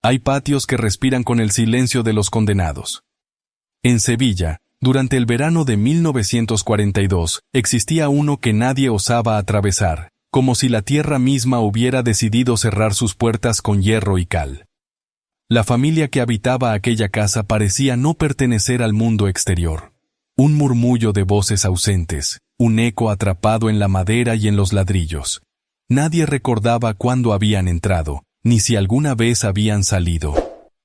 Hay patios que respiran con el silencio de los condenados. En Sevilla, durante el verano de 1942, existía uno que nadie osaba atravesar, como si la tierra misma hubiera decidido cerrar sus puertas con hierro y cal. La familia que habitaba aquella casa parecía no pertenecer al mundo exterior. Un murmullo de voces ausentes, un eco atrapado en la madera y en los ladrillos. Nadie recordaba cuándo habían entrado, ni si alguna vez habían salido.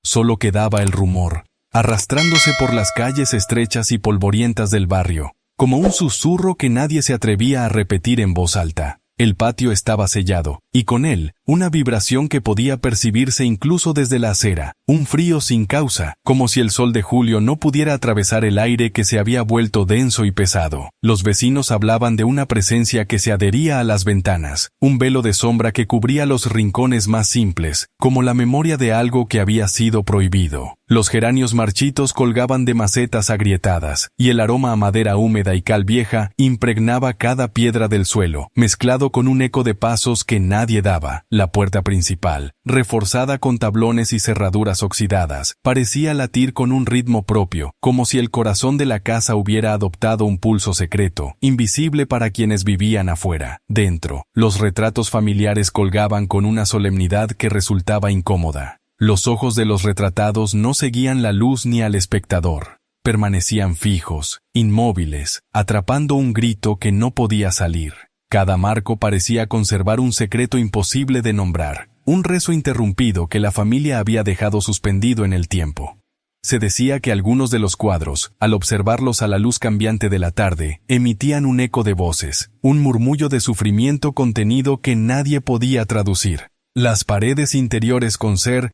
Solo quedaba el rumor, arrastrándose por las calles estrechas y polvorientas del barrio, como un susurro que nadie se atrevía a repetir en voz alta. El patio estaba sellado, y con él, una vibración que podía percibirse incluso desde la acera, un frío sin causa, como si el sol de julio no pudiera atravesar el aire que se había vuelto denso y pesado. Los vecinos hablaban de una presencia que se adhería a las ventanas, un velo de sombra que cubría los rincones más simples, como la memoria de algo que había sido prohibido. Los geranios marchitos colgaban de macetas agrietadas, y el aroma a madera húmeda y cal vieja impregnaba cada piedra del suelo, mezclado con un eco de pasos que nadie daba. La puerta principal, reforzada con tablones y cerraduras oxidadas, parecía latir con un ritmo propio, como si el corazón de la casa hubiera adoptado un pulso secreto, invisible para quienes vivían afuera. Dentro, los retratos familiares colgaban con una solemnidad que resultaba incómoda. Los ojos de los retratados no seguían la luz ni al espectador. Permanecían fijos, inmóviles, atrapando un grito que no podía salir. Cada marco parecía conservar un secreto imposible de nombrar, un rezo interrumpido que la familia había dejado suspendido en el tiempo. Se decía que algunos de los cuadros, al observarlos a la luz cambiante de la tarde, emitían un eco de voces, un murmullo de sufrimiento contenido que nadie podía traducir. Las paredes interiores conservaban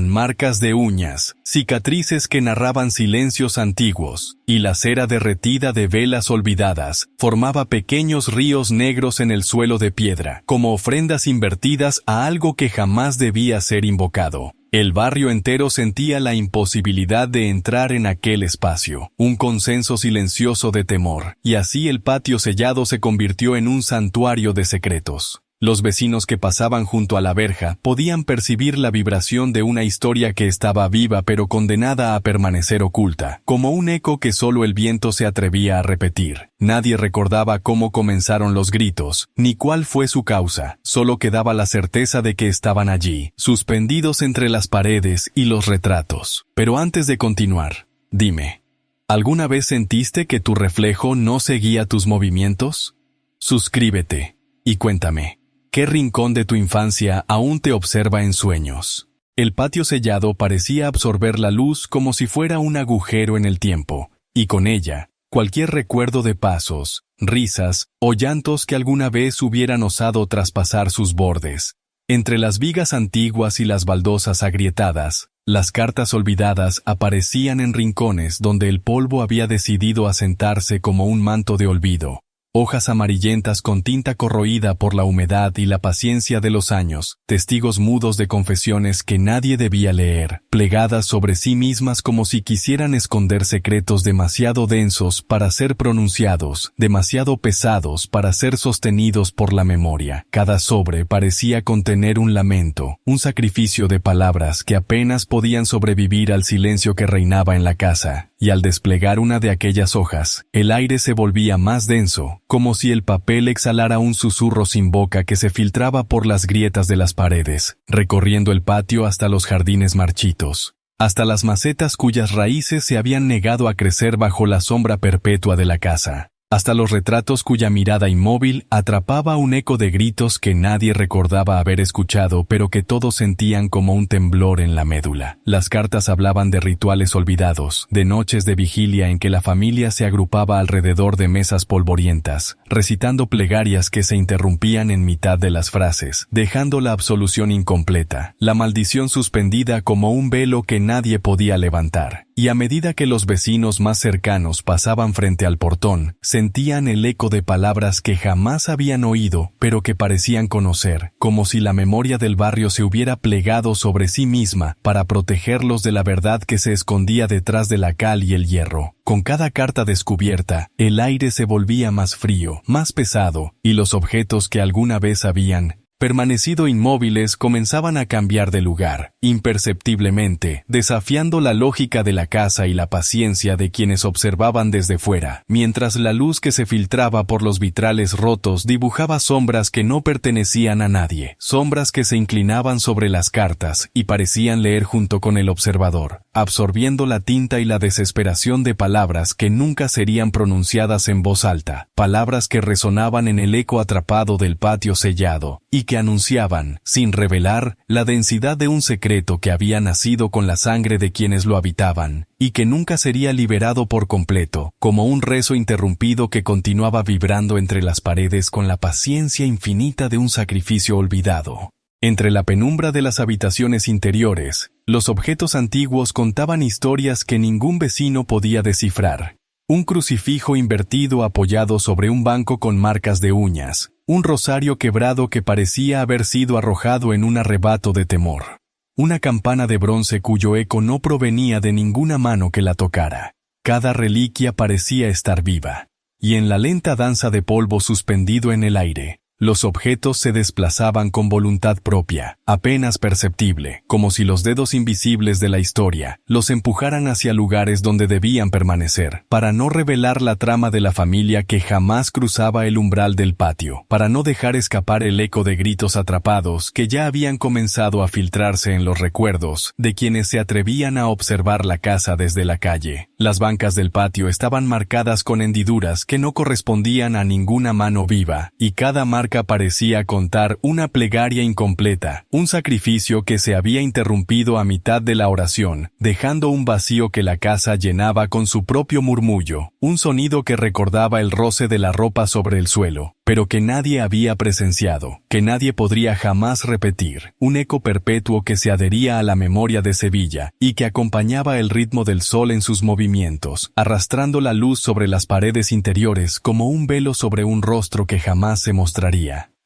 marcas de uñas, cicatrices que narraban silencios antiguos, y la cera derretida de velas olvidadas formaba pequeños ríos negros en el suelo de piedra, como ofrendas invertidas a algo que jamás debía ser invocado. El barrio entero sentía la imposibilidad de entrar en aquel espacio, un consenso silencioso de temor, y así el patio sellado se convirtió en un santuario de secretos. Los vecinos que pasaban junto a la verja podían percibir la vibración de una historia que estaba viva pero condenada a permanecer oculta, como un eco que solo el viento se atrevía a repetir. Nadie recordaba cómo comenzaron los gritos, ni cuál fue su causa, solo quedaba la certeza de que estaban allí, suspendidos entre las paredes y los retratos. Pero antes de continuar, dime, ¿alguna vez sentiste que tu reflejo no seguía tus movimientos? Suscríbete y cuéntame. ¿Qué rincón de tu infancia aún te observa en sueños? El patio sellado parecía absorber la luz como si fuera un agujero en el tiempo, y con ella, cualquier recuerdo de pasos, risas o llantos que alguna vez hubieran osado traspasar sus bordes. Entre las vigas antiguas y las baldosas agrietadas, las cartas olvidadas aparecían en rincones donde el polvo había decidido asentarse como un manto de olvido. Hojas amarillentas con tinta corroída por la humedad y la paciencia de los años, testigos mudos de confesiones que nadie debía leer, plegadas sobre sí mismas como si quisieran esconder secretos demasiado densos para ser pronunciados, demasiado pesados para ser sostenidos por la memoria. Cada sobre parecía contener un lamento, un sacrificio de palabras que apenas podían sobrevivir al silencio que reinaba en la casa, y al desplegar una de aquellas hojas, el aire se volvía más denso, como si el papel exhalara un susurro sin boca que se filtraba por las grietas de las paredes, recorriendo el patio hasta los jardines marchitos, hasta las macetas cuyas raíces se habían negado a crecer bajo la sombra perpetua de la casa, hasta los retratos cuya mirada inmóvil atrapaba un eco de gritos que nadie recordaba haber escuchado pero que todos sentían como un temblor en la médula. Las cartas hablaban de rituales olvidados, de noches de vigilia en que la familia se agrupaba alrededor de mesas polvorientas, recitando plegarias que se interrumpían en mitad de las frases, dejando la absolución incompleta, la maldición suspendida como un velo que nadie podía levantar. Y a medida que los vecinos más cercanos pasaban frente al portón, sentían el eco de palabras que jamás habían oído, pero que parecían conocer, como si la memoria del barrio se hubiera plegado sobre sí misma para protegerlos de la verdad que se escondía detrás de la cal y el hierro. Con cada carta descubierta, el aire se volvía más frío, más pesado, y los objetos que alguna vez habían permanecido inmóviles, comenzaban a cambiar de lugar, imperceptiblemente, desafiando la lógica de la casa y la paciencia de quienes observaban desde fuera, mientras la luz que se filtraba por los vitrales rotos dibujaba sombras que no pertenecían a nadie, sombras que se inclinaban sobre las cartas y parecían leer junto con el observador, absorbiendo la tinta y la desesperación de palabras que nunca serían pronunciadas en voz alta, palabras que resonaban en el eco atrapado del patio sellado, y que anunciaban, sin revelar, la densidad de un secreto que había nacido con la sangre de quienes lo habitaban, y que nunca sería liberado por completo, como un rezo interrumpido que continuaba vibrando entre las paredes con la paciencia infinita de un sacrificio olvidado. Entre la penumbra de las habitaciones interiores, los objetos antiguos contaban historias que ningún vecino podía descifrar. Un crucifijo invertido apoyado sobre un banco con marcas de uñas, un rosario quebrado que parecía haber sido arrojado en un arrebato de temor. Una campana de bronce cuyo eco no provenía de ninguna mano que la tocara. Cada reliquia parecía estar viva. Y en la lenta danza de polvo suspendido en el aire, los objetos se desplazaban con voluntad propia, apenas perceptible, como si los dedos invisibles de la historia los empujaran hacia lugares donde debían permanecer, para no revelar la trama de la familia que jamás cruzaba el umbral del patio, para no dejar escapar el eco de gritos atrapados que ya habían comenzado a filtrarse en los recuerdos de quienes se atrevían a observar la casa desde la calle. Las bancas del patio estaban marcadas con hendiduras que no correspondían a ninguna mano viva, y cada marca parecía contar una plegaria incompleta, un sacrificio que se había interrumpido a mitad de la oración, dejando un vacío que la casa llenaba con su propio murmullo, un sonido que recordaba el roce de la ropa sobre el suelo, pero que nadie había presenciado, que nadie podría jamás repetir, un eco perpetuo que se adhería a la memoria de Sevilla y que acompañaba el ritmo del sol en sus movimientos, arrastrando la luz sobre las paredes interiores como un velo sobre un rostro que jamás se mostraría.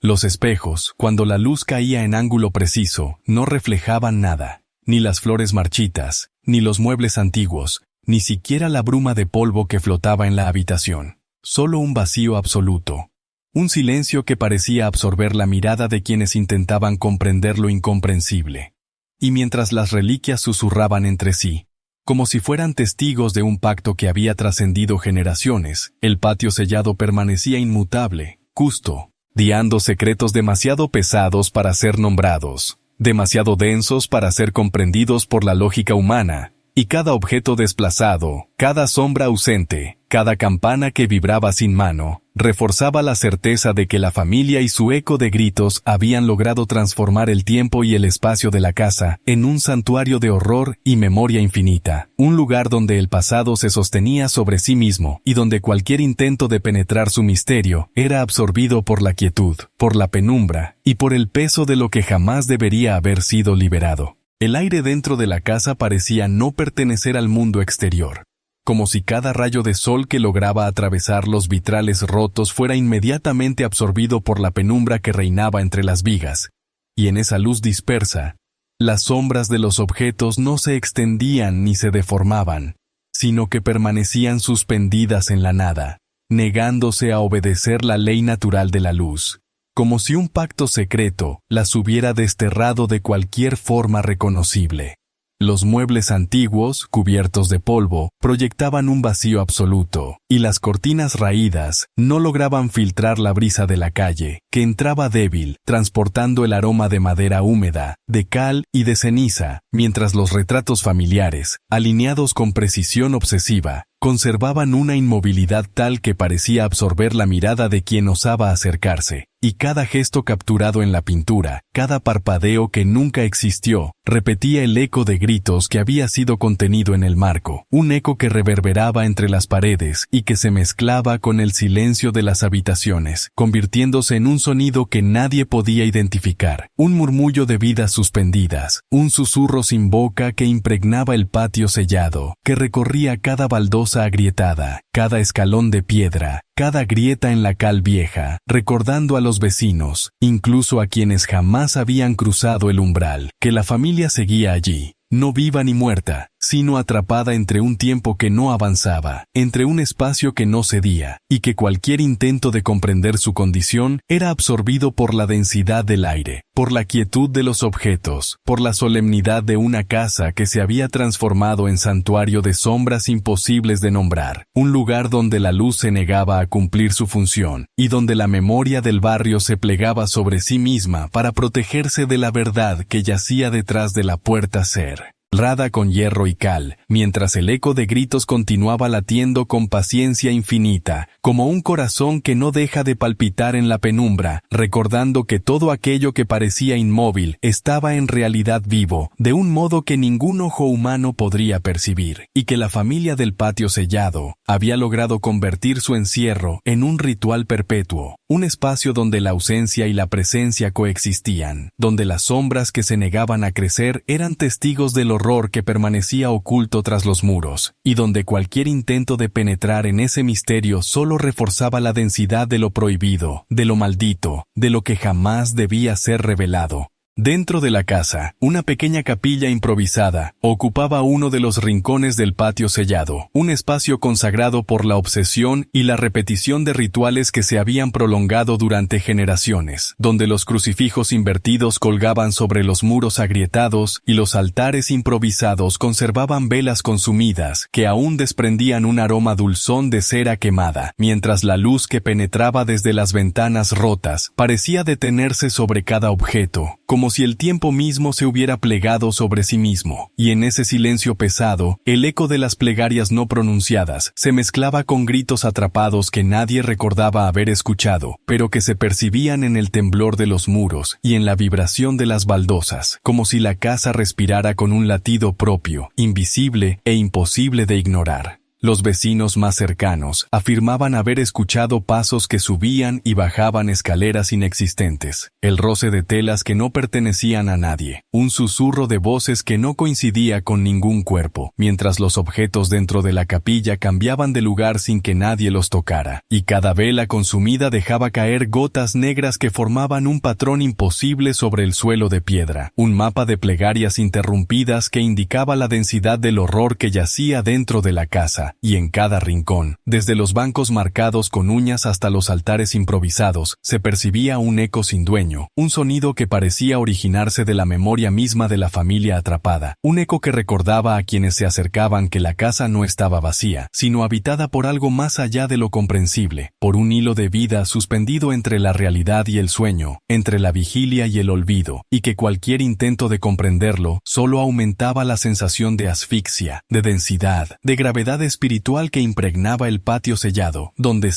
Los espejos, cuando la luz caía en ángulo preciso, no reflejaban nada, ni las flores marchitas, ni los muebles antiguos, ni siquiera la bruma de polvo que flotaba en la habitación. Solo un vacío absoluto. Un silencio que parecía absorber la mirada de quienes intentaban comprender lo incomprensible. Y mientras las reliquias susurraban entre sí, como si fueran testigos de un pacto que había trascendido generaciones, el patio sellado permanecía inmutable, custo, guiando secretos demasiado pesados para ser nombrados, demasiado densos para ser comprendidos por la lógica humana, y cada objeto desplazado, cada sombra ausente, cada campana que vibraba sin mano, reforzaba la certeza de que la familia y su eco de gritos habían logrado transformar el tiempo y el espacio de la casa en un santuario de horror y memoria infinita, un lugar donde el pasado se sostenía sobre sí mismo y donde cualquier intento de penetrar su misterio era absorbido por la quietud, por la penumbra y por el peso de lo que jamás debería haber sido liberado. El aire dentro de la casa parecía no pertenecer al mundo exterior, como si cada rayo de sol que lograba atravesar los vitrales rotos fuera inmediatamente absorbido por la penumbra que reinaba entre las vigas, y en esa luz dispersa, las sombras de los objetos no se extendían ni se deformaban, sino que permanecían suspendidas en la nada, negándose a obedecer la ley natural de la luz, como si un pacto secreto las hubiera desterrado de cualquier forma reconocible. Los muebles antiguos, cubiertos de polvo, proyectaban un vacío absoluto, y las cortinas raídas no lograban filtrar la brisa de la calle, que entraba débil, transportando el aroma de madera húmeda, de cal y de ceniza, mientras los retratos familiares, alineados con precisión obsesiva, conservaban una inmovilidad tal que parecía absorber la mirada de quien osaba acercarse, y cada gesto capturado en la pintura, cada parpadeo que nunca existió, repetía el eco de gritos que había sido contenido en el marco, un eco que reverberaba entre las paredes y que se mezclaba con el silencio de las habitaciones, convirtiéndose en un sonido que nadie podía identificar, un murmullo de vidas suspendidas, un susurro sin boca que impregnaba el patio sellado, que recorría cada baldosa agrietada, cada escalón de piedra, cada grieta en la cal vieja, recordando a los vecinos, incluso a quienes jamás habían cruzado el umbral, que la familia seguía allí, no viva ni muerta, sino atrapada entre un tiempo que no avanzaba, entre un espacio que no cedía, y que cualquier intento de comprender su condición era absorbido por la densidad del aire, por la quietud de los objetos, por la solemnidad de una casa que se había transformado en santuario de sombras imposibles de nombrar, un lugar donde la luz se negaba a cumplir su función, y donde la memoria del barrio se plegaba sobre sí misma para protegerse de la verdad que yacía detrás de la puerta ser. Rada con hierro y cal, mientras el eco de gritos continuaba latiendo con paciencia infinita, como un corazón que no deja de palpitar en la penumbra, recordando que todo aquello que parecía inmóvil estaba en realidad vivo, de un modo que ningún ojo humano podría percibir, y que la familia del patio sellado había logrado convertir su encierro en un ritual perpetuo, un espacio donde la ausencia y la presencia coexistían, donde las sombras que se negaban a crecer eran testigos del horror que permanecía oculto tras los muros, y donde cualquier intento de penetrar en ese misterio solo reforzaba la densidad de lo prohibido, de lo maldito, de lo que jamás debía ser revelado. Dentro de la casa, una pequeña capilla improvisada ocupaba uno de los rincones del patio sellado, un espacio consagrado por la obsesión y la repetición de rituales que se habían prolongado durante generaciones, donde los crucifijos invertidos colgaban sobre los muros agrietados y los altares improvisados conservaban velas consumidas que aún desprendían un aroma dulzón de cera quemada, mientras la luz que penetraba desde las ventanas rotas parecía detenerse sobre cada objeto, como si el tiempo mismo se hubiera plegado sobre sí mismo, y en ese silencio pesado, el eco de las plegarias no pronunciadas se mezclaba con gritos atrapados que nadie recordaba haber escuchado, pero que se percibían en el temblor de los muros y en la vibración de las baldosas, como si la casa respirara con un latido propio, invisible e imposible de ignorar. Los vecinos más cercanos afirmaban haber escuchado pasos que subían y bajaban escaleras inexistentes, el roce de telas que no pertenecían a nadie, un susurro de voces que no coincidía con ningún cuerpo, mientras los objetos dentro de la capilla cambiaban de lugar sin que nadie los tocara, y cada vela consumida dejaba caer gotas negras que formaban un patrón imposible sobre el suelo de piedra, un mapa de plegarias interrumpidas que indicaba la densidad del horror que yacía dentro de la casa. Y en cada rincón, desde los bancos marcados con uñas hasta los altares improvisados, se percibía un eco sin dueño, un sonido que parecía originarse de la memoria misma de la familia atrapada, un eco que recordaba a quienes se acercaban que la casa no estaba vacía, sino habitada por algo más allá de lo comprensible, por un hilo de vida suspendido entre la realidad y el sueño, entre la vigilia y el olvido, y que cualquier intento de comprenderlo solo aumentaba la sensación de asfixia, de densidad, de gravedad espiritual que impregnaba el patio sellado, donde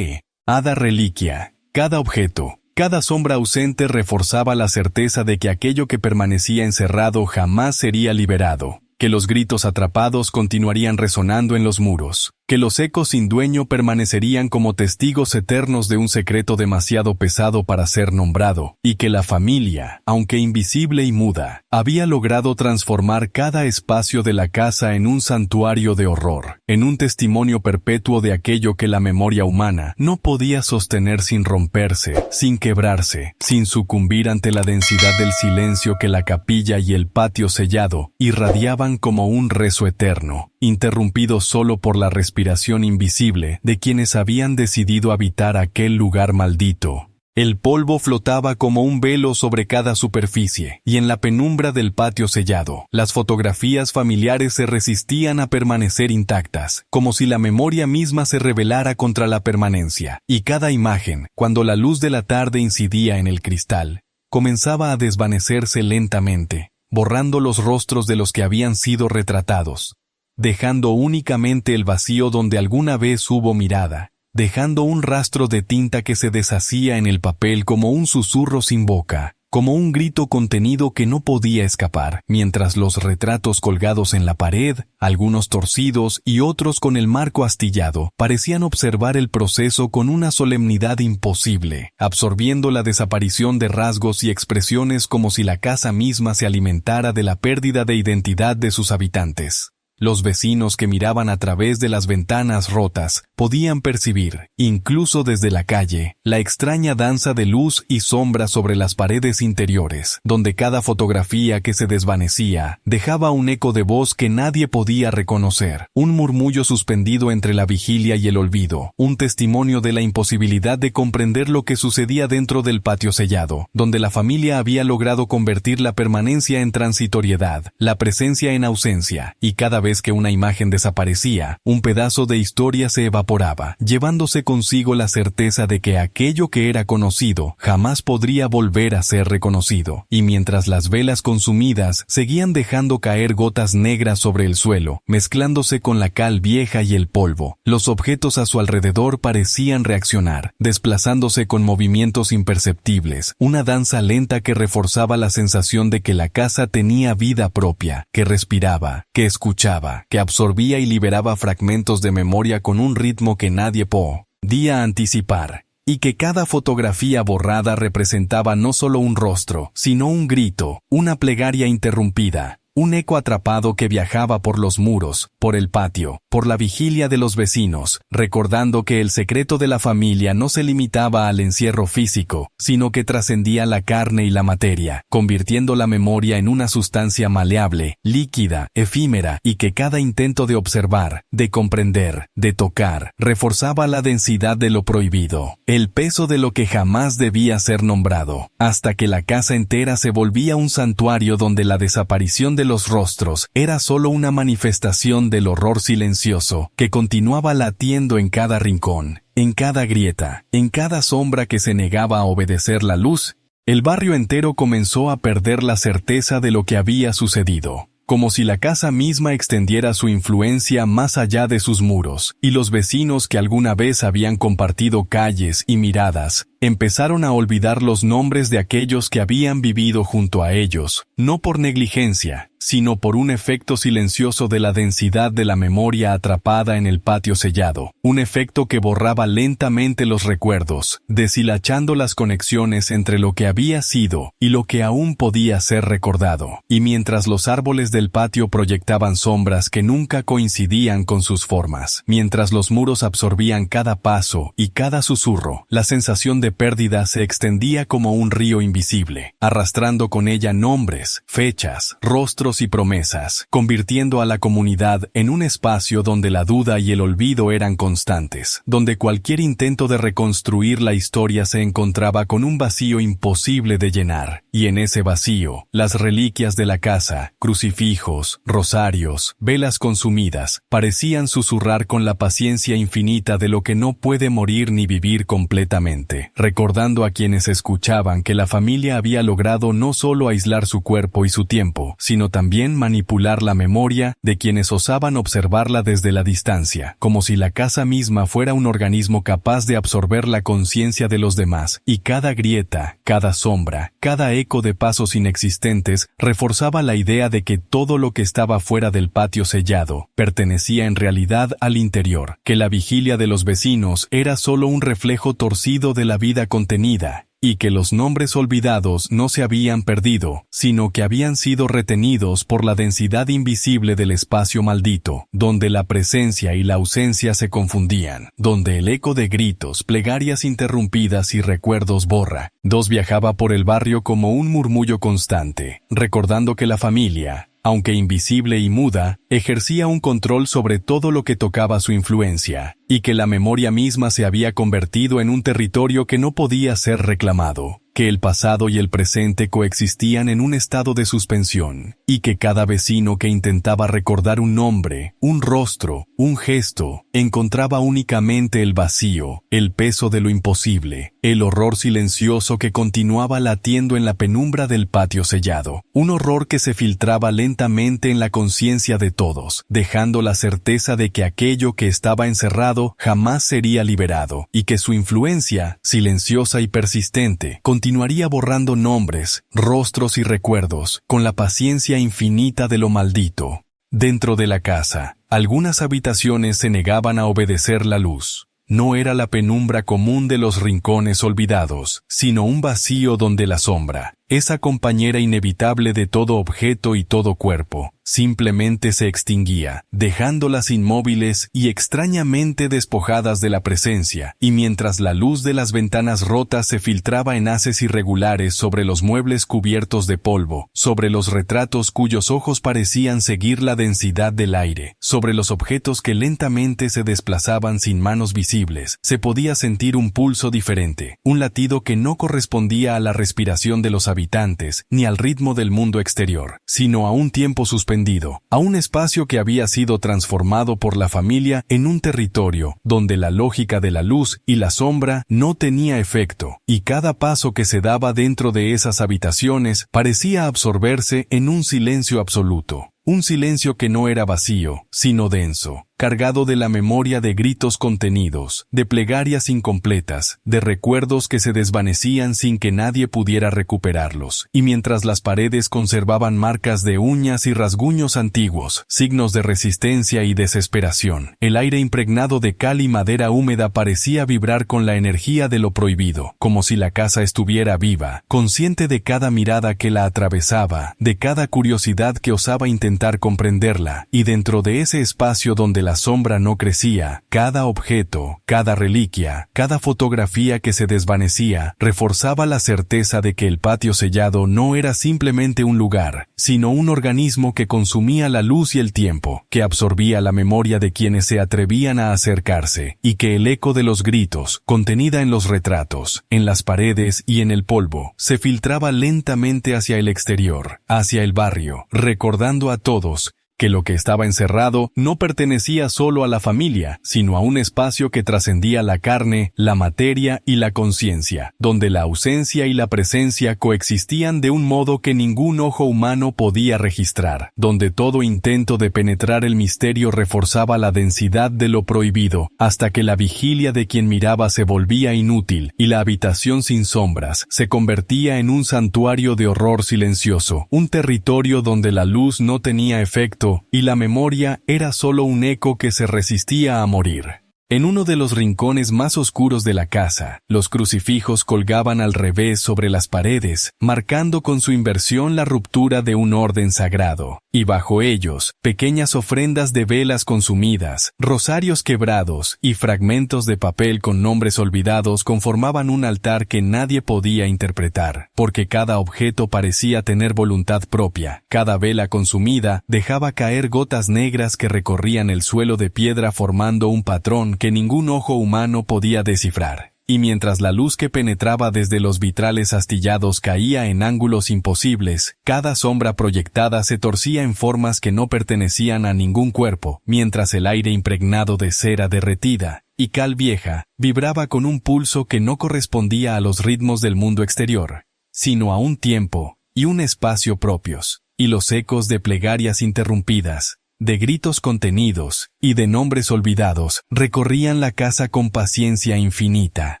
cada reliquia, cada objeto, cada sombra ausente reforzaba la certeza de que aquello que permanecía encerrado jamás sería liberado, que los gritos atrapados continuarían resonando en los muros, que los ecos sin dueño permanecerían como testigos eternos de un secreto demasiado pesado para ser nombrado, y que la familia, aunque invisible y muda, había logrado transformar cada espacio de la casa en un santuario de horror, en un testimonio perpetuo de aquello que la memoria humana no podía sostener sin romperse, sin quebrarse, sin sucumbir ante la densidad del silencio que la capilla y el patio sellado irradiaban como un rezo eterno, interrumpido solo por la respiración invisible de quienes habían decidido habitar aquel lugar maldito. El polvo flotaba como un velo sobre cada superficie, y en la penumbra del patio sellado, las fotografías familiares se resistían a permanecer intactas, como si la memoria misma se rebelara contra la permanencia, y cada imagen, cuando la luz de la tarde incidía en el cristal, comenzaba a desvanecerse lentamente, borrando los rostros de los que habían sido retratados, dejando únicamente el vacío donde alguna vez hubo mirada, dejando un rastro de tinta que se deshacía en el papel como un susurro sin boca, como un grito contenido que no podía escapar, mientras los retratos colgados en la pared, algunos torcidos y otros con el marco astillado, parecían observar el proceso con una solemnidad imposible, absorbiendo la desaparición de rasgos y expresiones como si la casa misma se alimentara de la pérdida de identidad de sus habitantes. Los vecinos que miraban a través de las ventanas rotas podían percibir, incluso desde la calle, la extraña danza de luz y sombra sobre las paredes interiores, donde cada fotografía que se desvanecía dejaba un eco de voz que nadie podía reconocer, un murmullo suspendido entre la vigilia y el olvido, un testimonio de la imposibilidad de comprender lo que sucedía dentro del patio sellado, donde la familia había logrado convertir la permanencia en transitoriedad, la presencia en ausencia, y cada vez que una imagen desaparecía, un pedazo de historia se evaporaba, llevándose consigo la certeza de que aquello que era conocido jamás podría volver a ser reconocido, y mientras las velas consumidas seguían dejando caer gotas negras sobre el suelo, mezclándose con la cal vieja y el polvo, los objetos a su alrededor parecían reaccionar, desplazándose con movimientos imperceptibles, una danza lenta que reforzaba la sensación de que la casa tenía vida propia, que respiraba, que escuchaba, que absorbía y liberaba fragmentos de memoria con un ritmo que nadie podía anticipar, y que cada fotografía borrada representaba no solo un rostro, sino un grito, una plegaria interrumpida, un eco atrapado que viajaba por los muros, por el patio, por la vigilia de los vecinos, recordando que el secreto de la familia no se limitaba al encierro físico, sino que trascendía la carne y la materia, convirtiendo la memoria en una sustancia maleable, líquida, efímera, y que cada intento de observar, de comprender, de tocar, reforzaba la densidad de lo prohibido, el peso de lo que jamás debía ser nombrado, hasta que la casa entera se volvía un santuario donde la desaparición de los rostros era solo una manifestación del horror silencioso que continuaba latiendo en cada rincón, en cada grieta, en cada sombra que se negaba a obedecer la luz. El barrio entero comenzó a perder la certeza de lo que había sucedido, como si la casa misma extendiera su influencia más allá de sus muros, y los vecinos que alguna vez habían compartido calles y miradas, empezaron a olvidar los nombres de aquellos que habían vivido junto a ellos, no por negligencia, sino por un efecto silencioso de la densidad de la memoria atrapada en el patio sellado, un efecto que borraba lentamente los recuerdos, deshilachando las conexiones entre lo que había sido y lo que aún podía ser recordado, y mientras los árboles del patio proyectaban sombras que nunca coincidían con sus formas, mientras los muros absorbían cada paso y cada susurro, la sensación de pérdida se extendía como un río invisible, arrastrando con ella nombres, fechas, rostros y promesas, convirtiendo a la comunidad en un espacio donde la duda y el olvido eran constantes, donde cualquier intento de reconstruir la historia se encontraba con un vacío imposible de llenar, y en ese vacío, las reliquias de la casa, crucifijos, rosarios, velas consumidas, parecían susurrar con la paciencia infinita de lo que no puede morir ni vivir completamente, recordando a quienes escuchaban que la familia había logrado no solo aislar su cuerpo y su tiempo, sino también manipular la memoria de quienes osaban observarla desde la distancia, como si la casa misma fuera un organismo capaz de absorber la conciencia de los demás, y cada grieta, cada sombra, cada eco de pasos inexistentes reforzaba la idea de que todo lo que estaba fuera del patio sellado pertenecía en realidad al interior, que la vigilia de los vecinos era solo un reflejo torcido de la vida contenida, y que los nombres olvidados no se habían perdido, sino que habían sido retenidos por la densidad invisible del espacio maldito, donde la presencia y la ausencia se confundían, donde el eco de gritos, plegarias interrumpidas y recuerdos borra. Dos viajaba por el barrio como un murmullo constante, recordando que la familia, aunque invisible y muda, ejercía un control sobre todo lo que tocaba su influencia, y que la memoria misma se había convertido en un territorio que no podía ser reclamado, que el pasado y el presente coexistían en un estado de suspensión, y que cada vecino que intentaba recordar un nombre, un rostro, un gesto, encontraba únicamente el vacío, el peso de lo imposible, el horror silencioso que continuaba latiendo en la penumbra del patio sellado, un horror que se filtraba lentamente en la conciencia de todos, dejando la certeza de que aquello que estaba encerrado jamás sería liberado, y que su influencia, silenciosa y persistente, continuaría borrando nombres, rostros y recuerdos, con la paciencia infinita de lo maldito. Dentro de la casa, algunas habitaciones se negaban a obedecer la luz. No era la penumbra común de los rincones olvidados, sino un vacío donde la sombra, esa compañera inevitable de todo objeto y todo cuerpo, simplemente se extinguía, dejándolas inmóviles y extrañamente despojadas de la presencia, y mientras la luz de las ventanas rotas se filtraba en haces irregulares sobre los muebles cubiertos de polvo, sobre los retratos cuyos ojos parecían seguir la densidad del aire, sobre los objetos que lentamente se desplazaban sin manos visibles, se podía sentir un pulso diferente, un latido que no correspondía a la respiración de los habitantes, ni al ritmo del mundo exterior, sino a un tiempo suspendido, a un espacio que había sido transformado por la familia en un territorio donde la lógica de la luz y la sombra no tenía efecto, y cada paso que se daba dentro de esas habitaciones parecía absorberse en un silencio absoluto. Un silencio que no era vacío, sino denso, cargado de la memoria de gritos contenidos, de plegarias incompletas, de recuerdos que se desvanecían sin que nadie pudiera recuperarlos, y mientras las paredes conservaban marcas de uñas y rasguños antiguos, signos de resistencia y desesperación, el aire impregnado de cal y madera húmeda parecía vibrar con la energía de lo prohibido, como si la casa estuviera viva, consciente de cada mirada que la atravesaba, de cada curiosidad que osaba intentar comprenderla, y dentro de ese espacio donde la sombra no crecía, cada objeto, cada reliquia, cada fotografía que se desvanecía, reforzaba la certeza de que el patio sellado no era simplemente un lugar, sino un organismo que consumía la luz y el tiempo, que absorbía la memoria de quienes se atrevían a acercarse, y que el eco de los gritos, contenida en los retratos, en las paredes y en el polvo, se filtraba lentamente hacia el exterior, hacia el barrio, recordando a todos que lo que estaba encerrado no pertenecía solo a la familia, sino a un espacio que trascendía la carne, la materia y la conciencia, donde la ausencia y la presencia coexistían de un modo que ningún ojo humano podía registrar, donde todo intento de penetrar el misterio reforzaba la densidad de lo prohibido, hasta que la vigilia de quien miraba se volvía inútil, y la habitación sin sombras se convertía en un santuario de horror silencioso, un territorio donde la luz no tenía efecto, y la memoria era solo un eco que se resistía a morir. En uno de los rincones más oscuros de la casa, los crucifijos colgaban al revés sobre las paredes, marcando con su inversión la ruptura de un orden sagrado, y bajo ellos, pequeñas ofrendas de velas consumidas, rosarios quebrados y fragmentos de papel con nombres olvidados conformaban un altar que nadie podía interpretar, porque cada objeto parecía tener voluntad propia, cada vela consumida dejaba caer gotas negras que recorrían el suelo de piedra formando un patrón que ningún ojo humano podía descifrar, y mientras la luz que penetraba desde los vitrales astillados caía en ángulos imposibles, cada sombra proyectada se torcía en formas que no pertenecían a ningún cuerpo, mientras el aire impregnado de cera derretida y cal vieja vibraba con un pulso que no correspondía a los ritmos del mundo exterior, sino a un tiempo y un espacio propios, y los ecos de plegarias interrumpidas, de gritos contenidos y de nombres olvidados, recorrían la casa con paciencia infinita,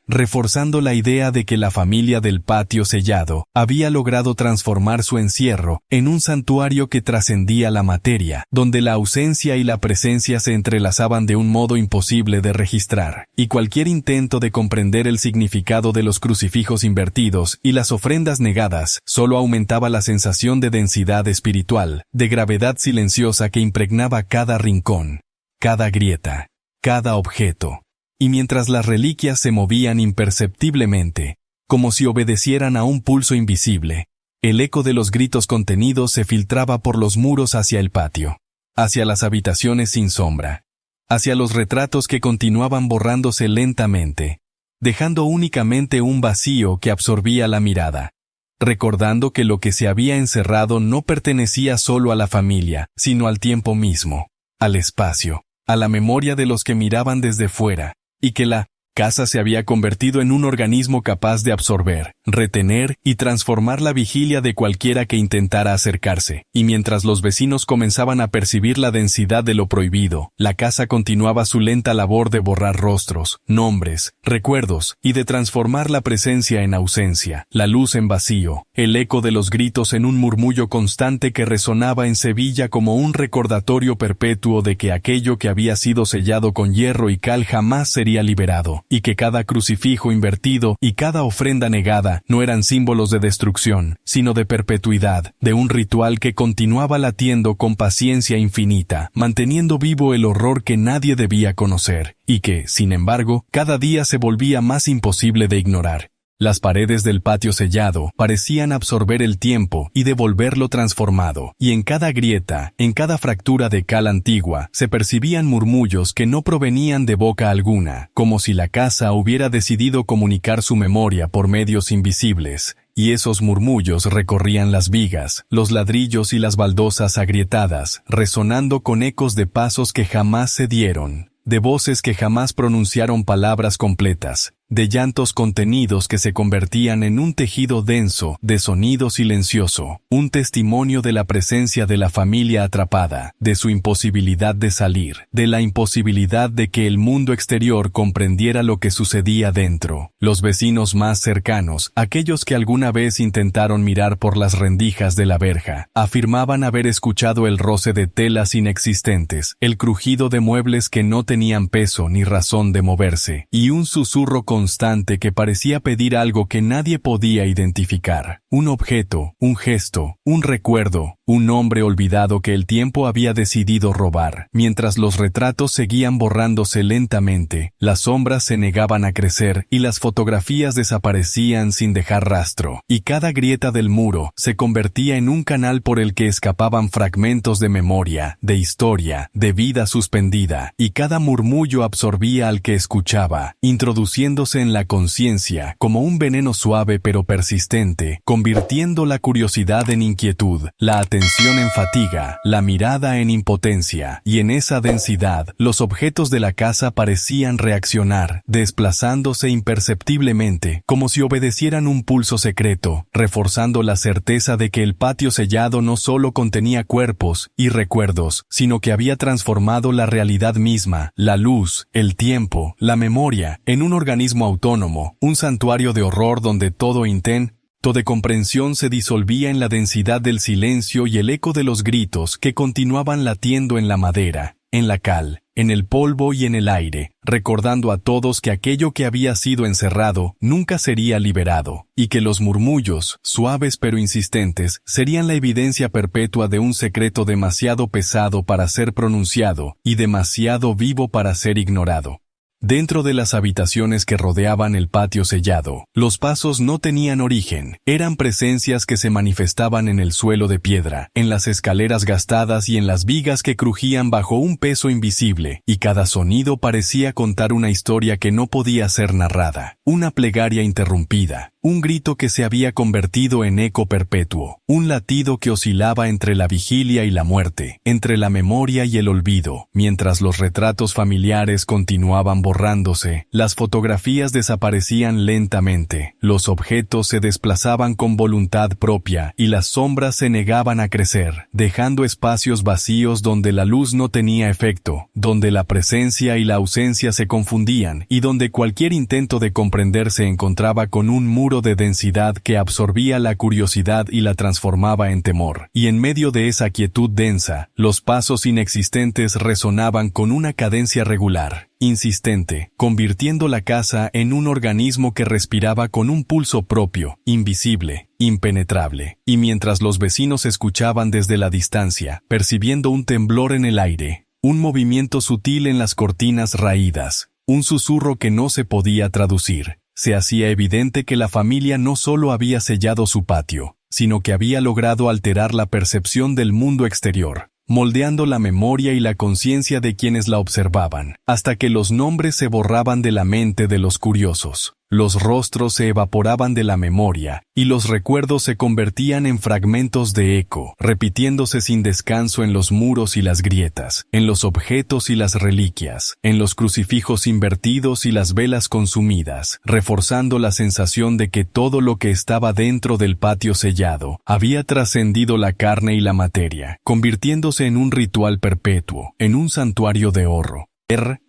reforzando la idea de que la familia del patio sellado había logrado transformar su encierro en un santuario que trascendía la materia, donde la ausencia y la presencia se entrelazaban de un modo imposible de registrar, y cualquier intento de comprender el significado de los crucifijos invertidos y las ofrendas negadas solo aumentaba la sensación de densidad espiritual, de gravedad silenciosa que impregnaba cada rincón, cada grieta, cada objeto, y mientras las reliquias se movían imperceptiblemente, como si obedecieran a un pulso invisible, el eco de los gritos contenidos se filtraba por los muros hacia el patio, hacia las habitaciones sin sombra, hacia los retratos que continuaban borrándose lentamente, dejando únicamente un vacío que absorbía la mirada, recordando que lo que se había encerrado no pertenecía solo a la familia, sino al tiempo mismo, al espacio, a la memoria de los que miraban desde fuera, y que la casa se había convertido en un organismo capaz de absorber, retener y transformar la vigilia de cualquiera que intentara acercarse, y mientras los vecinos comenzaban a percibir la densidad de lo prohibido, la casa continuaba su lenta labor de borrar rostros, nombres, recuerdos, y de transformar la presencia en ausencia, la luz en vacío, el eco de los gritos en un murmullo constante que resonaba en Sevilla como un recordatorio perpetuo de que aquello que había sido sellado con hierro y cal jamás sería liberado, y que cada crucifijo invertido y cada ofrenda negada no eran símbolos de destrucción, sino de perpetuidad, de un ritual que continuaba latiendo con paciencia infinita, manteniendo vivo el horror que nadie debía conocer, y que, sin embargo, cada día se volvía más imposible de ignorar. Las paredes del patio sellado parecían absorber el tiempo y devolverlo transformado, y en cada grieta, en cada fractura de cal antigua, se percibían murmullos que no provenían de boca alguna, como si la casa hubiera decidido comunicar su memoria por medios invisibles, y esos murmullos recorrían las vigas, los ladrillos y las baldosas agrietadas, resonando con ecos de pasos que jamás se dieron, de voces que jamás pronunciaron palabras completas, de llantos contenidos que se convertían en un tejido denso de sonido silencioso, un testimonio de la presencia de la familia atrapada, de su imposibilidad de salir, de la imposibilidad de que el mundo exterior comprendiera lo que sucedía dentro. Los vecinos más cercanos, aquellos que alguna vez intentaron mirar por las rendijas de la verja, afirmaban haber escuchado el roce de telas inexistentes, el crujido de muebles que no tenían peso ni razón de moverse, y un susurro constante que parecía pedir algo que nadie podía identificar. Un objeto, un gesto, un recuerdo, un nombre olvidado que el tiempo había decidido robar. Mientras los retratos seguían borrándose lentamente, las sombras se negaban a crecer y las fotografías desaparecían sin dejar rastro, y cada grieta del muro se convertía en un canal por el que escapaban fragmentos de memoria, de historia, de vida suspendida, y cada murmullo absorbía al que escuchaba, introduciéndose en la conciencia como un veneno suave pero persistente, convirtiendo la curiosidad en inquietud, la atención en fatiga, la mirada en impotencia, y en esa densidad, los objetos de la casa parecían reaccionar, desplazándose imperceptiblemente, como si obedecieran un pulso secreto, reforzando la certeza de que el patio sellado no solo contenía cuerpos y recuerdos, sino que había transformado la realidad misma, la luz, el tiempo, la memoria, en un organismo autónomo, un santuario de horror donde todo intento de comprensión se disolvía en la densidad del silencio y el eco de los gritos que continuaban latiendo en la madera, en la cal, en el polvo y en el aire, recordando a todos que aquello que había sido encerrado nunca sería liberado, y que los murmullos, suaves pero insistentes, serían la evidencia perpetua de un secreto demasiado pesado para ser pronunciado y demasiado vivo para ser ignorado. Dentro de las habitaciones que rodeaban el patio sellado, los pasos no tenían origen, eran presencias que se manifestaban en el suelo de piedra, en las escaleras gastadas y en las vigas que crujían bajo un peso invisible, y cada sonido parecía contar una historia que no podía ser narrada, una plegaria interrumpida, un grito que se había convertido en eco perpetuo, un latido que oscilaba entre la vigilia y la muerte, entre la memoria y el olvido, mientras los retratos familiares continuaban borrándose, las fotografías desaparecían lentamente, los objetos se desplazaban con voluntad propia y las sombras se negaban a crecer, dejando espacios vacíos donde la luz no tenía efecto, donde la presencia y la ausencia se confundían y donde cualquier intento de comprender se encontraba con un muro de densidad que absorbía la curiosidad y la transformaba en temor. Y en medio de esa quietud densa, los pasos inexistentes resonaban con una cadencia regular, insistente, convirtiendo la casa en un organismo que respiraba con un pulso propio, invisible, impenetrable. Y mientras los vecinos escuchaban desde la distancia, percibiendo un temblor en el aire, un movimiento sutil en las cortinas raídas, un susurro que no se podía traducir, se hacía evidente que la familia no solo había sellado su patio, sino que había logrado alterar la percepción del mundo exterior, moldeando la memoria y la conciencia de quienes la observaban, hasta que los nombres se borraban de la mente de los curiosos. Los rostros se evaporaban de la memoria, y los recuerdos se convertían en fragmentos de eco, repitiéndose sin descanso en los muros y las grietas, en los objetos y las reliquias, en los crucifijos invertidos y las velas consumidas, reforzando la sensación de que todo lo que estaba dentro del patio sellado había trascendido la carne y la materia, convirtiéndose en un ritual perpetuo, en un santuario de horror.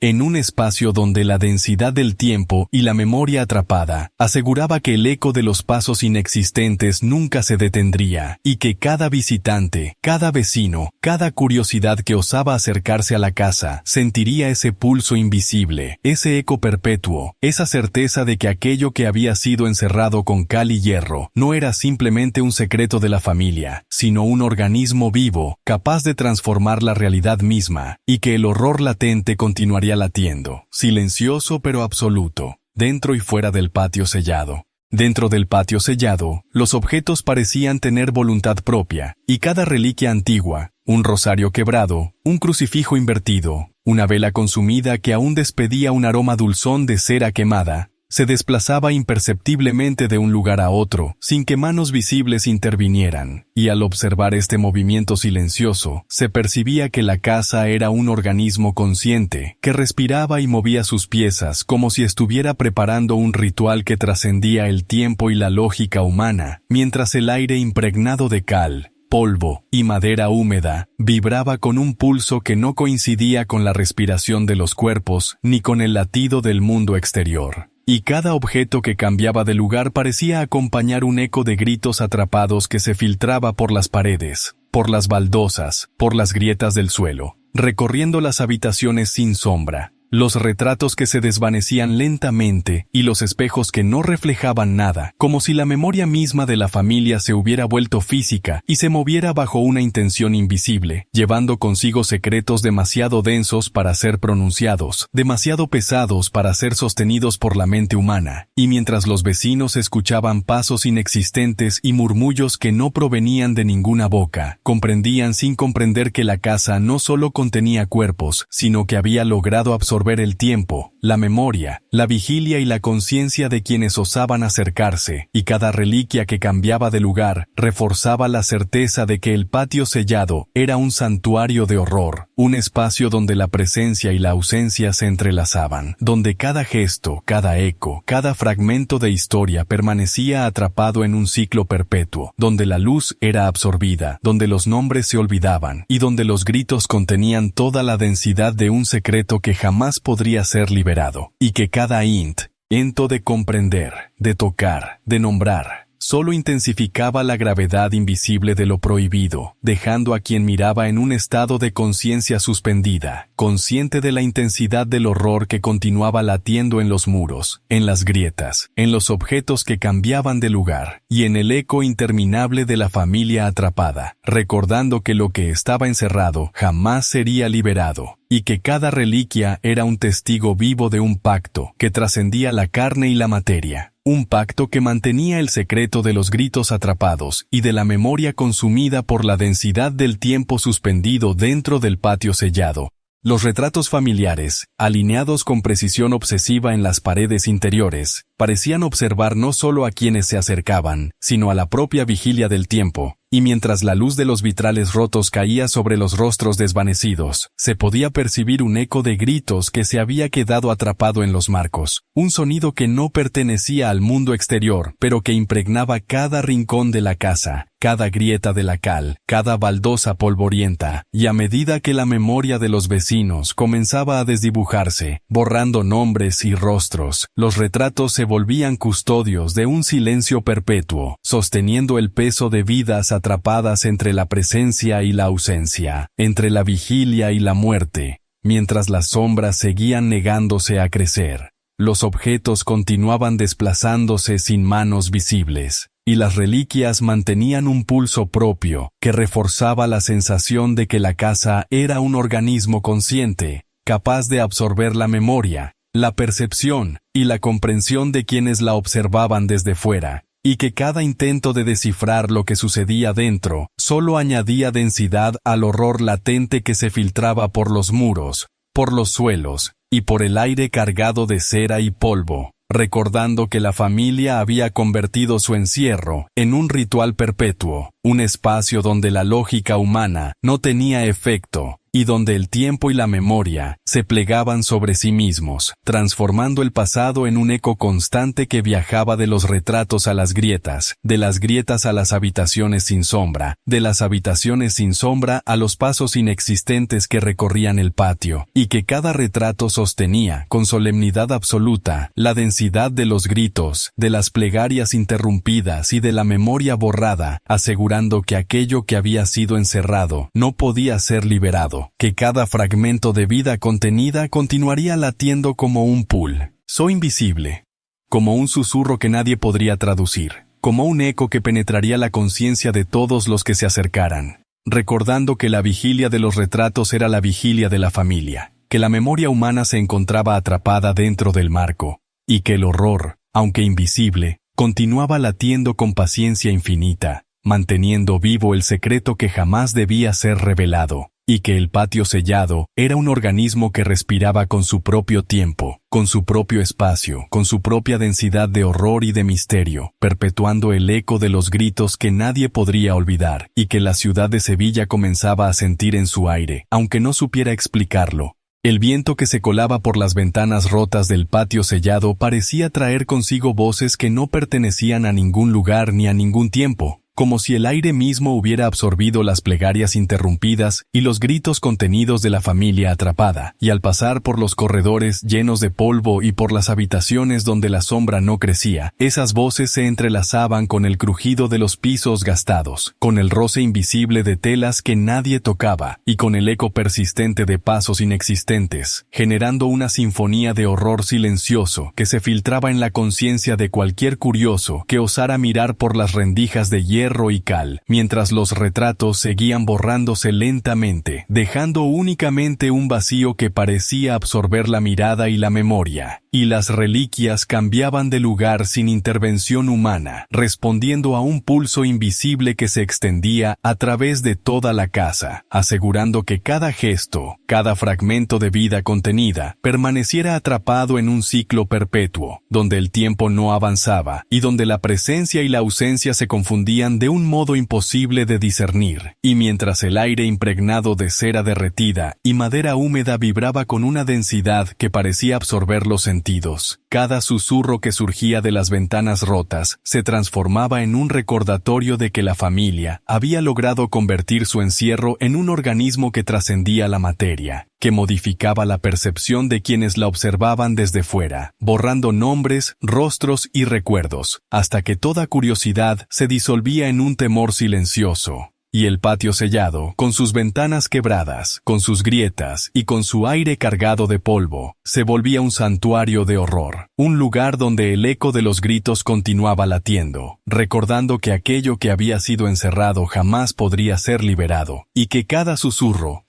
en un espacio donde la densidad del tiempo y la memoria atrapada aseguraba que el eco de los pasos inexistentes nunca se detendría, y que cada visitante, cada vecino, cada curiosidad que osaba acercarse a la casa sentiría ese pulso invisible, ese eco perpetuo, esa certeza de que aquello que había sido encerrado con cal y hierro no era simplemente un secreto de la familia, sino un organismo vivo, capaz de transformar la realidad misma, y que el horror latente continuaría latiendo, silencioso pero absoluto, dentro y fuera del patio sellado. Dentro del patio sellado, los objetos parecían tener voluntad propia, y cada reliquia antigua, un rosario quebrado, un crucifijo invertido, una vela consumida que aún despedía un aroma dulzón de cera quemada, se desplazaba imperceptiblemente de un lugar a otro, sin que manos visibles intervinieran, y al observar este movimiento silencioso, se percibía que la casa era un organismo consciente, que respiraba y movía sus piezas como si estuviera preparando un ritual que trascendía el tiempo y la lógica humana, mientras el aire impregnado de cal, polvo y madera húmeda vibraba con un pulso que no coincidía con la respiración de los cuerpos ni con el latido del mundo exterior. Y cada objeto que cambiaba de lugar parecía acompañar un eco de gritos atrapados que se filtraba por las paredes, por las baldosas, por las grietas del suelo, recorriendo las habitaciones sin sombra, los retratos que se desvanecían lentamente y los espejos que no reflejaban nada, como si la memoria misma de la familia se hubiera vuelto física y se moviera bajo una intención invisible, llevando consigo secretos demasiado densos para ser pronunciados, demasiado pesados para ser sostenidos por la mente humana, y mientras los vecinos escuchaban pasos inexistentes y murmullos que no provenían de ninguna boca, comprendían sin comprender que la casa no solo contenía cuerpos, sino que había logrado absorber el tiempo, la memoria, la vigilia y la conciencia de quienes osaban acercarse, y cada reliquia que cambiaba de lugar reforzaba la certeza de que el patio sellado era un santuario de horror, un espacio donde la presencia y la ausencia se entrelazaban, donde cada gesto, cada eco, cada fragmento de historia permanecía atrapado en un ciclo perpetuo, donde la luz era absorbida, donde los nombres se olvidaban, y donde los gritos contenían toda la densidad de un secreto que jamás podría ser liberado, y que cada intento de comprender, de tocar, de nombrar, solo intensificaba la gravedad invisible de lo prohibido, dejando a quien miraba en un estado de conciencia suspendida, consciente de la intensidad del horror que continuaba latiendo en los muros, en las grietas, en los objetos que cambiaban de lugar, y en el eco interminable de la familia atrapada, recordando que lo que estaba encerrado jamás sería liberado, y que cada reliquia era un testigo vivo de un pacto que trascendía la carne y la materia. Un pacto que mantenía el secreto de los gritos atrapados y de la memoria consumida por la densidad del tiempo suspendido dentro del patio sellado. Los retratos familiares, alineados con precisión obsesiva en las paredes interiores, parecían observar no solo a quienes se acercaban, sino a la propia vigilia del tiempo, y mientras la luz de los vitrales rotos caía sobre los rostros desvanecidos, se podía percibir un eco de gritos que se había quedado atrapado en los marcos, un sonido que no pertenecía al mundo exterior, pero que impregnaba cada rincón de la casa, cada grieta de la cal, cada baldosa polvorienta, y a medida que la memoria de los vecinos comenzaba a desdibujarse, borrando nombres y rostros, los retratos se volvían custodios de un silencio perpetuo, sosteniendo el peso de vidas atrapadas entre la presencia y la ausencia, entre la vigilia y la muerte, mientras las sombras seguían negándose a crecer. Los objetos continuaban desplazándose sin manos visibles, y las reliquias mantenían un pulso propio que reforzaba la sensación de que la casa era un organismo consciente, capaz de absorber la memoria, la percepción y la comprensión de quienes la observaban desde fuera, y que cada intento de descifrar lo que sucedía dentro solo añadía densidad al horror latente que se filtraba por los muros, por los suelos y por el aire cargado de cera y polvo, recordando que la familia había convertido su encierro en un ritual perpetuo, un espacio donde la lógica humana no tenía efecto, y donde el tiempo y la memoria se plegaban sobre sí mismos, transformando el pasado en un eco constante que viajaba de los retratos a las grietas, de las grietas a las habitaciones sin sombra, de las habitaciones sin sombra a los pasos inexistentes que recorrían el patio, y que cada retrato sostenía, con solemnidad absoluta, la densidad de los gritos, de las plegarias interrumpidas y de la memoria borrada, asegurando que aquello que había sido encerrado no podía ser liberado, que cada fragmento de vida contenida continuaría latiendo como un pulso invisible, como un susurro que nadie podría traducir, como un eco que penetraría la conciencia de todos los que se acercaran, recordando que la vigilia de los retratos era la vigilia de la familia, que la memoria humana se encontraba atrapada dentro del marco, y que el horror, aunque invisible, continuaba latiendo con paciencia infinita, manteniendo vivo el secreto que jamás debía ser revelado, y que el patio sellado era un organismo que respiraba con su propio tiempo, con su propio espacio, con su propia densidad de horror y de misterio, perpetuando el eco de los gritos que nadie podría olvidar, y que la ciudad de Sevilla comenzaba a sentir en su aire, aunque no supiera explicarlo. El viento que se colaba por las ventanas rotas del patio sellado parecía traer consigo voces que no pertenecían a ningún lugar ni a ningún tiempo, como si el aire mismo hubiera absorbido las plegarias interrumpidas y los gritos contenidos de la familia atrapada, y al pasar por los corredores llenos de polvo y por las habitaciones donde la sombra no crecía, esas voces se entrelazaban con el crujido de los pisos gastados, con el roce invisible de telas que nadie tocaba, y con el eco persistente de pasos inexistentes, generando una sinfonía de horror silencioso que se filtraba en la conciencia de cualquier curioso que osara mirar por las rendijas de hierro y cal, mientras los retratos seguían borrándose lentamente, dejando únicamente un vacío que parecía absorber la mirada y la memoria, y las reliquias cambiaban de lugar sin intervención humana, respondiendo a un pulso invisible que se extendía a través de toda la casa, asegurando que cada gesto, cada fragmento de vida contenida, permaneciera atrapado en un ciclo perpetuo, donde el tiempo no avanzaba, y donde la presencia y la ausencia se confundían de un modo imposible de discernir, y mientras el aire impregnado de cera derretida y madera húmeda vibraba con una densidad que parecía absorber los sentidos, cada susurro que surgía de las ventanas rotas se transformaba en un recordatorio de que la familia había logrado convertir su encierro en un organismo que trascendía la materia, que modificaba la percepción de quienes la observaban desde fuera, borrando nombres, rostros y recuerdos, hasta que toda curiosidad se disolvía en un temor silencioso. Y el patio sellado, con sus ventanas quebradas, con sus grietas y con su aire cargado de polvo, se volvía un santuario de horror, un lugar donde el eco de los gritos continuaba latiendo, recordando que aquello que había sido encerrado jamás podría ser liberado, y que cada susurro,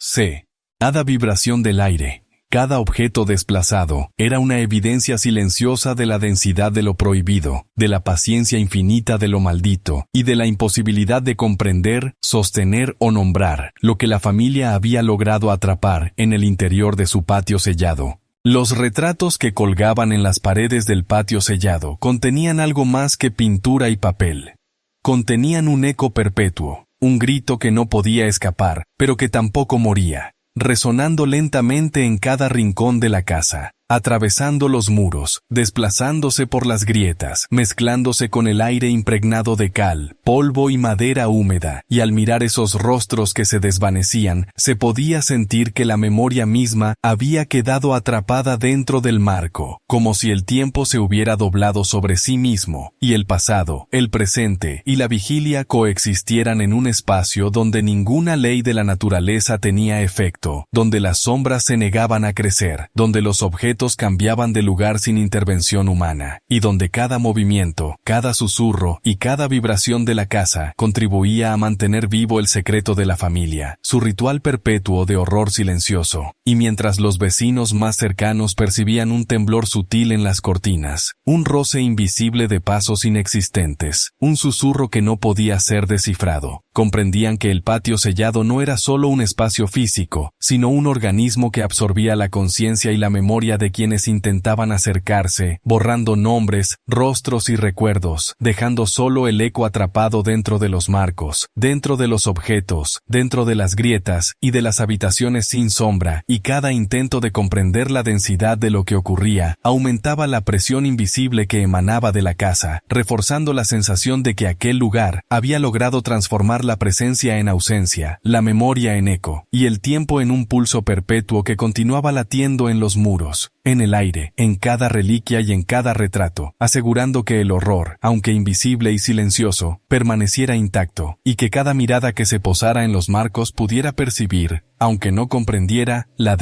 cada vibración del aire, cada objeto desplazado, era una evidencia silenciosa de la densidad de lo prohibido, de la paciencia infinita de lo maldito, y de la imposibilidad de comprender, sostener o nombrar lo que la familia había logrado atrapar en el interior de su patio sellado. Los retratos que colgaban en las paredes del patio sellado contenían algo más que pintura y papel. Contenían un eco perpetuo, un grito que no podía escapar, pero que tampoco moría, resonando lentamente en cada rincón de la casa, atravesando los muros, desplazándose por las grietas, mezclándose con el aire impregnado de cal, polvo y madera húmeda, y al mirar esos rostros que se desvanecían, se podía sentir que la memoria misma había quedado atrapada dentro del marco, como si el tiempo se hubiera doblado sobre sí mismo, y el pasado, el presente y la vigilia coexistieran en un espacio donde ninguna ley de la naturaleza tenía efecto, donde las sombras se negaban a crecer, donde los objetos cambiaban de lugar sin intervención humana, y donde cada movimiento, cada susurro y cada vibración de la casa contribuía a mantener vivo el secreto de la familia, su ritual perpetuo de horror silencioso, y mientras los vecinos más cercanos percibían un temblor sutil en las cortinas, un roce invisible de pasos inexistentes, un susurro que no podía ser descifrado, comprendían que el patio sellado no era solo un espacio físico, sino un organismo que absorbía la conciencia y la memoria de quienes intentaban acercarse, borrando nombres, rostros y recuerdos, dejando solo el eco atrapado dentro de los marcos, dentro de los objetos, dentro de las grietas y de las habitaciones sin sombra, y cada intento de comprender la densidad de lo que ocurría aumentaba la presión invisible que emanaba de la casa, reforzando la sensación de que aquel lugar había logrado transformar la presencia en ausencia, la memoria en eco, y el tiempo en un pulso perpetuo que continuaba latiendo en los muros, en el aire, en cada reliquia y en cada retrato, asegurando que el horror, aunque invisible y silencioso, permaneciera intacto, y que cada mirada que se posara en los marcos pudiera percibir, aunque no comprendiera, la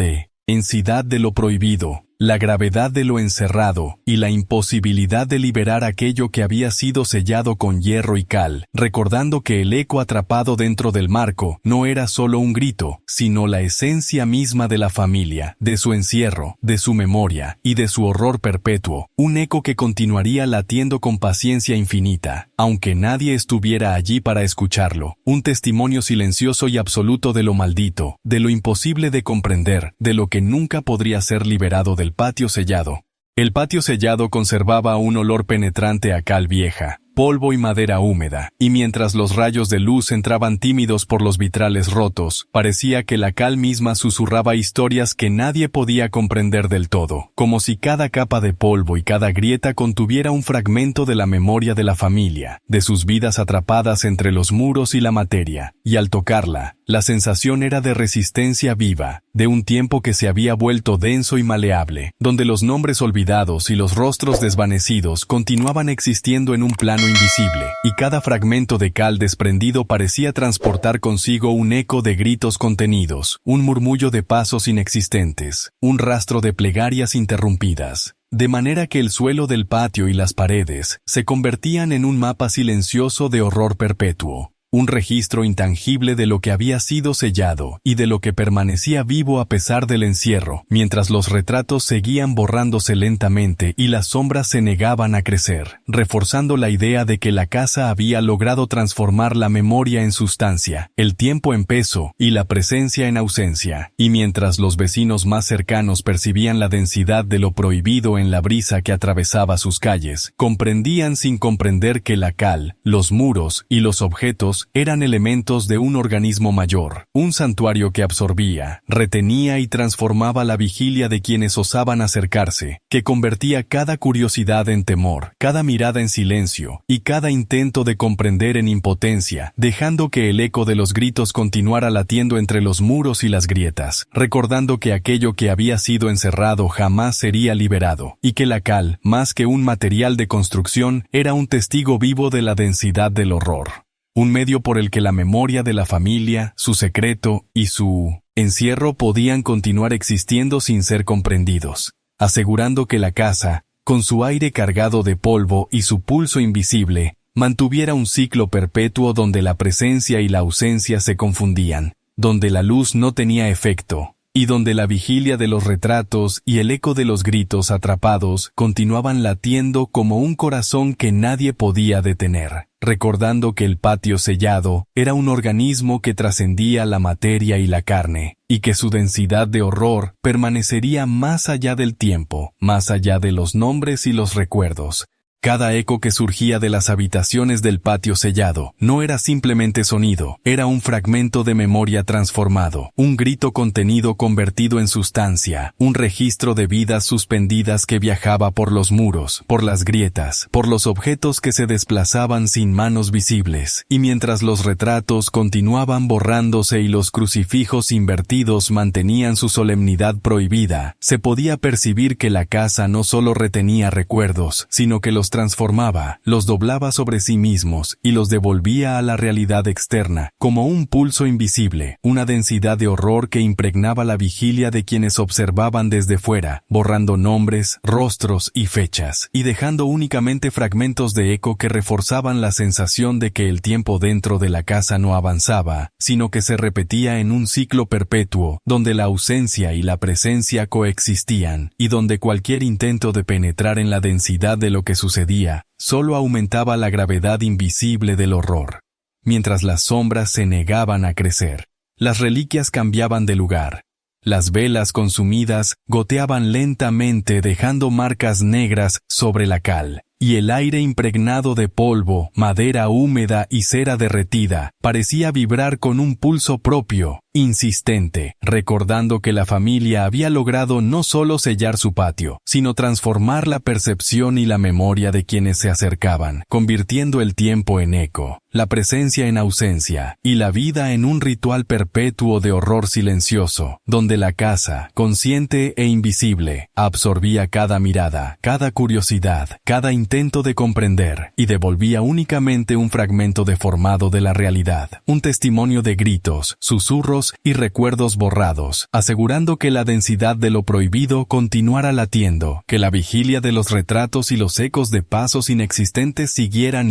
densidad de lo prohibido, la gravedad de lo encerrado y la imposibilidad de liberar aquello que había sido sellado con hierro y cal, recordando que el eco atrapado dentro del marco no era solo un grito, sino la esencia misma de la familia, de su encierro, de su memoria y de su horror perpetuo, un eco que continuaría latiendo con paciencia infinita, aunque nadie estuviera allí para escucharlo, un testimonio silencioso y absoluto de lo maldito, de lo imposible de comprender, de lo que nunca podría ser liberado del patio sellado. El patio sellado conservaba un olor penetrante a cal vieja, polvo y madera húmeda, y mientras los rayos de luz entraban tímidos por los vitrales rotos, parecía que la cal misma susurraba historias que nadie podía comprender del todo, como si cada capa de polvo y cada grieta contuviera un fragmento de la memoria de la familia, de sus vidas atrapadas entre los muros y la materia, y al tocarla, la sensación era de resistencia viva, de un tiempo que se había vuelto denso y maleable, donde los nombres olvidados y los rostros desvanecidos continuaban existiendo en un plano invisible, y cada fragmento de cal desprendido parecía transportar consigo un eco de gritos contenidos, un murmullo de pasos inexistentes, un rastro de plegarias interrumpidas. De manera que el suelo del patio y las paredes se convertían en un mapa silencioso de horror perpetuo. Un registro intangible de lo que había sido sellado y de lo que permanecía vivo a pesar del encierro, mientras los retratos seguían borrándose lentamente y las sombras se negaban a crecer, reforzando la idea de que la casa había logrado transformar la memoria en sustancia, el tiempo en peso y la presencia en ausencia, y mientras los vecinos más cercanos percibían la densidad de lo prohibido en la brisa que atravesaba sus calles, comprendían sin comprender que la cal, los muros y los objetos eran elementos de un organismo mayor, un santuario que absorbía, retenía y transformaba la vigilia de quienes osaban acercarse, que convertía cada curiosidad en temor, cada mirada en silencio, y cada intento de comprender en impotencia, dejando que el eco de los gritos continuara latiendo entre los muros y las grietas, recordando que aquello que había sido encerrado jamás sería liberado, y que la cal, más que un material de construcción, era un testigo vivo de la densidad del horror. Un medio por el que la memoria de la familia, su secreto y su encierro podían continuar existiendo sin ser comprendidos, asegurando que la casa, con su aire cargado de polvo y su pulso invisible, mantuviera un ciclo perpetuo donde la presencia y la ausencia se confundían, donde la luz no tenía efecto, y donde la vigilia de los retratos y el eco de los gritos atrapados continuaban latiendo como un corazón que nadie podía detener, recordando que el patio sellado era un organismo que trascendía la materia y la carne, y que su densidad de horror permanecería más allá del tiempo, más allá de los nombres y los recuerdos. Cada eco que surgía de las habitaciones del patio sellado no era simplemente sonido, era un fragmento de memoria transformado, un grito contenido convertido en sustancia, un registro de vidas suspendidas que viajaba por los muros, por las grietas, por los objetos que se desplazaban sin manos visibles, y mientras los retratos continuaban borrándose y los crucifijos invertidos mantenían su solemnidad prohibida, se podía percibir que la casa no solo retenía recuerdos, sino que los transformaba, los doblaba sobre sí mismos y los devolvía a la realidad externa, como un pulso invisible, una densidad de horror que impregnaba la vigilia de quienes observaban desde fuera, borrando nombres, rostros y fechas, y dejando únicamente fragmentos de eco que reforzaban la sensación de que el tiempo dentro de la casa no avanzaba, sino que se repetía en un ciclo perpetuo, donde la ausencia y la presencia coexistían, y donde cualquier intento de penetrar en la densidad de lo que sucedía solo aumentaba la gravedad invisible del horror. Mientras las sombras se negaban a crecer, las reliquias cambiaban de lugar. Las velas consumidas goteaban lentamente dejando marcas negras sobre la cal, y el aire impregnado de polvo, madera húmeda y cera derretida parecía vibrar con un pulso propio, insistente, recordando que la familia había logrado no solo sellar su patio, sino transformar la percepción y la memoria de quienes se acercaban, convirtiendo el tiempo en eco, la presencia en ausencia, y la vida en un ritual perpetuo de horror silencioso, donde la casa, consciente e invisible, absorbía cada mirada, cada curiosidad, cada intento de comprender, y devolvía únicamente un fragmento deformado de la realidad, un testimonio de gritos, susurros y recuerdos borrados, asegurando que la densidad de lo prohibido continuara latiendo, que la vigilia de los retratos y los ecos de pasos inexistentes siguieran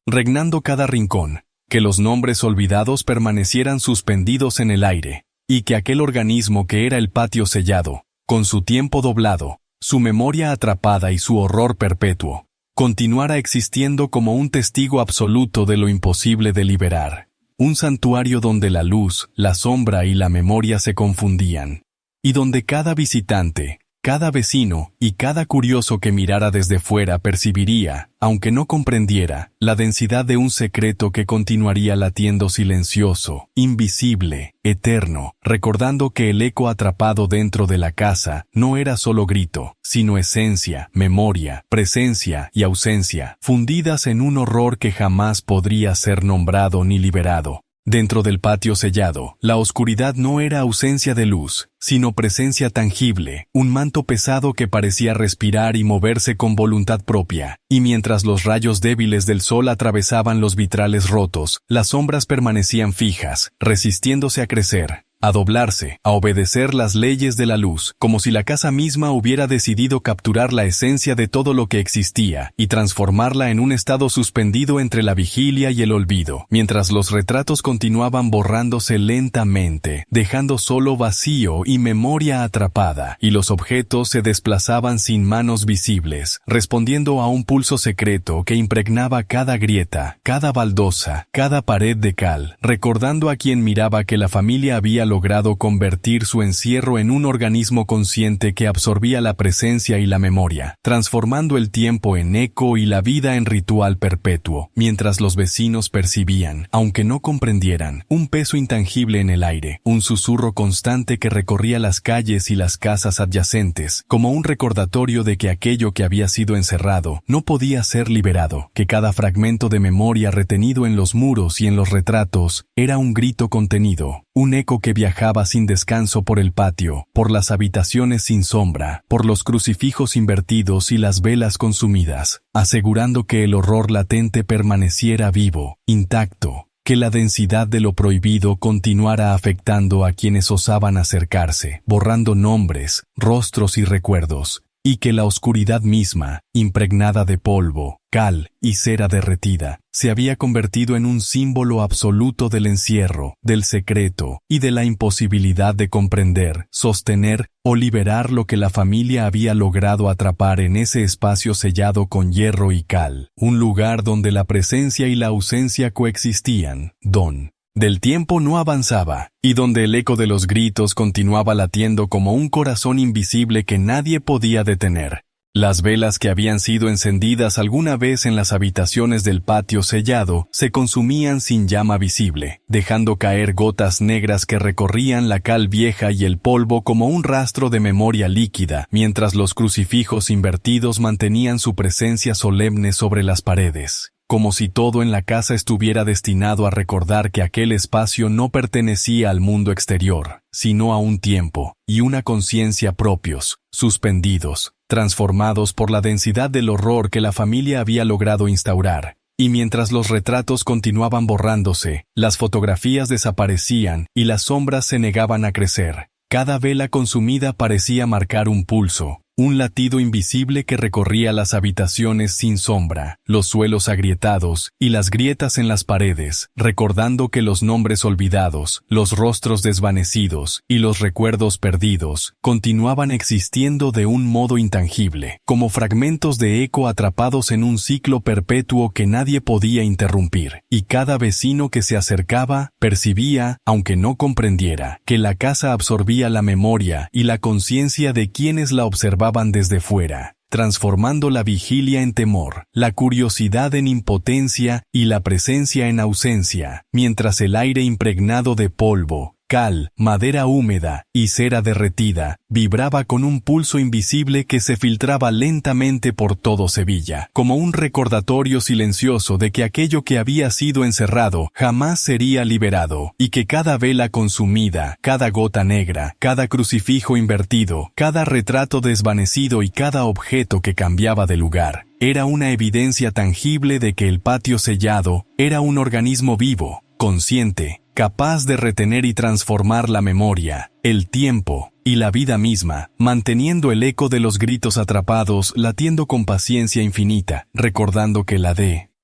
regnando cada rincón, que los nombres olvidados permanecieran suspendidos en el aire, y que aquel organismo que era el patio sellado, con su tiempo doblado, su memoria atrapada y su horror perpetuo, continuara existiendo como un testigo absoluto de lo imposible de liberar. Un santuario donde la luz, la sombra y la memoria se confundían, y donde cada visitante, cada vecino y cada curioso que mirara desde fuera percibiría, aunque no comprendiera, la densidad de un secreto que continuaría latiendo silencioso, invisible, eterno, recordando que el eco atrapado dentro de la casa no era solo grito, sino esencia, memoria, presencia y ausencia, fundidas en un horror que jamás podría ser nombrado ni liberado. Dentro del patio sellado, la oscuridad no era ausencia de luz, sino presencia tangible, un manto pesado que parecía respirar y moverse con voluntad propia, y mientras los rayos débiles del sol atravesaban los vitrales rotos, las sombras permanecían fijas, resistiéndose a crecer, a doblarse, a obedecer las leyes de la luz, como si la casa misma hubiera decidido capturar la esencia de todo lo que existía y transformarla en un estado suspendido entre la vigilia y el olvido, mientras los retratos continuaban borrándose lentamente, dejando solo vacío y memoria atrapada, y los objetos se desplazaban sin manos visibles, respondiendo a un pulso secreto que impregnaba cada grieta, cada baldosa, cada pared de cal, recordando a quien miraba que la familia había logrado convertir su encierro en un organismo consciente que absorbía la presencia y la memoria, transformando el tiempo en eco y la vida en ritual perpetuo, mientras los vecinos percibían, aunque no comprendieran, un peso intangible en el aire, un susurro constante que recorría las calles y las casas adyacentes, como un recordatorio de que aquello que había sido encerrado no podía ser liberado, que cada fragmento de memoria retenido en los muros y en los retratos era un grito contenido, un eco que viajaba sin descanso por el patio, por las habitaciones sin sombra, por los crucifijos invertidos y las velas consumidas, asegurando que el horror latente permaneciera vivo, intacto, que la densidad de lo prohibido continuara afectando a quienes osaban acercarse, borrando nombres, rostros y recuerdos, y que la oscuridad misma, impregnada de polvo, cal y cera derretida, se había convertido en un símbolo absoluto del encierro, del secreto y de la imposibilidad de comprender, sostener o liberar lo que la familia había logrado atrapar en ese espacio sellado con hierro y cal, un lugar donde la presencia y la ausencia coexistían, del tiempo no avanzaba, y donde el eco de los gritos continuaba latiendo como un corazón invisible que nadie podía detener. Las velas que habían sido encendidas alguna vez en las habitaciones del patio sellado se consumían sin llama visible, dejando caer gotas negras que recorrían la cal vieja y el polvo como un rastro de memoria líquida, mientras los crucifijos invertidos mantenían su presencia solemne sobre las paredes, como si todo en la casa estuviera destinado a recordar que aquel espacio no pertenecía al mundo exterior, sino a un tiempo y una conciencia propios, suspendidos, transformados por la densidad del horror que la familia había logrado instaurar. Y mientras los retratos continuaban borrándose, las fotografías desaparecían y las sombras se negaban a crecer. Cada vela consumida parecía marcar un pulso, un latido invisible que recorría las habitaciones sin sombra, los suelos agrietados y las grietas en las paredes, recordando que los nombres olvidados, los rostros desvanecidos y los recuerdos perdidos continuaban existiendo de un modo intangible, como fragmentos de eco atrapados en un ciclo perpetuo que nadie podía interrumpir, y cada vecino que se acercaba percibía, aunque no comprendiera, que la casa absorbía la memoria y la conciencia de quienes la observaban desde fuera, transformando la vigilia en temor, la curiosidad en impotencia y la presencia en ausencia, mientras el aire impregnado de polvo, cal, madera húmeda y cera derretida vibraba con un pulso invisible que se filtraba lentamente por todo Sevilla, como un recordatorio silencioso de que aquello que había sido encerrado jamás sería liberado, y que cada vela consumida, cada gota negra, cada crucifijo invertido, cada retrato desvanecido y cada objeto que cambiaba de lugar, era una evidencia tangible de que el patio sellado era un organismo vivo, consciente, capaz de retener y transformar la memoria, el tiempo y la vida misma, manteniendo el eco de los gritos atrapados latiendo con paciencia infinita, recordando que la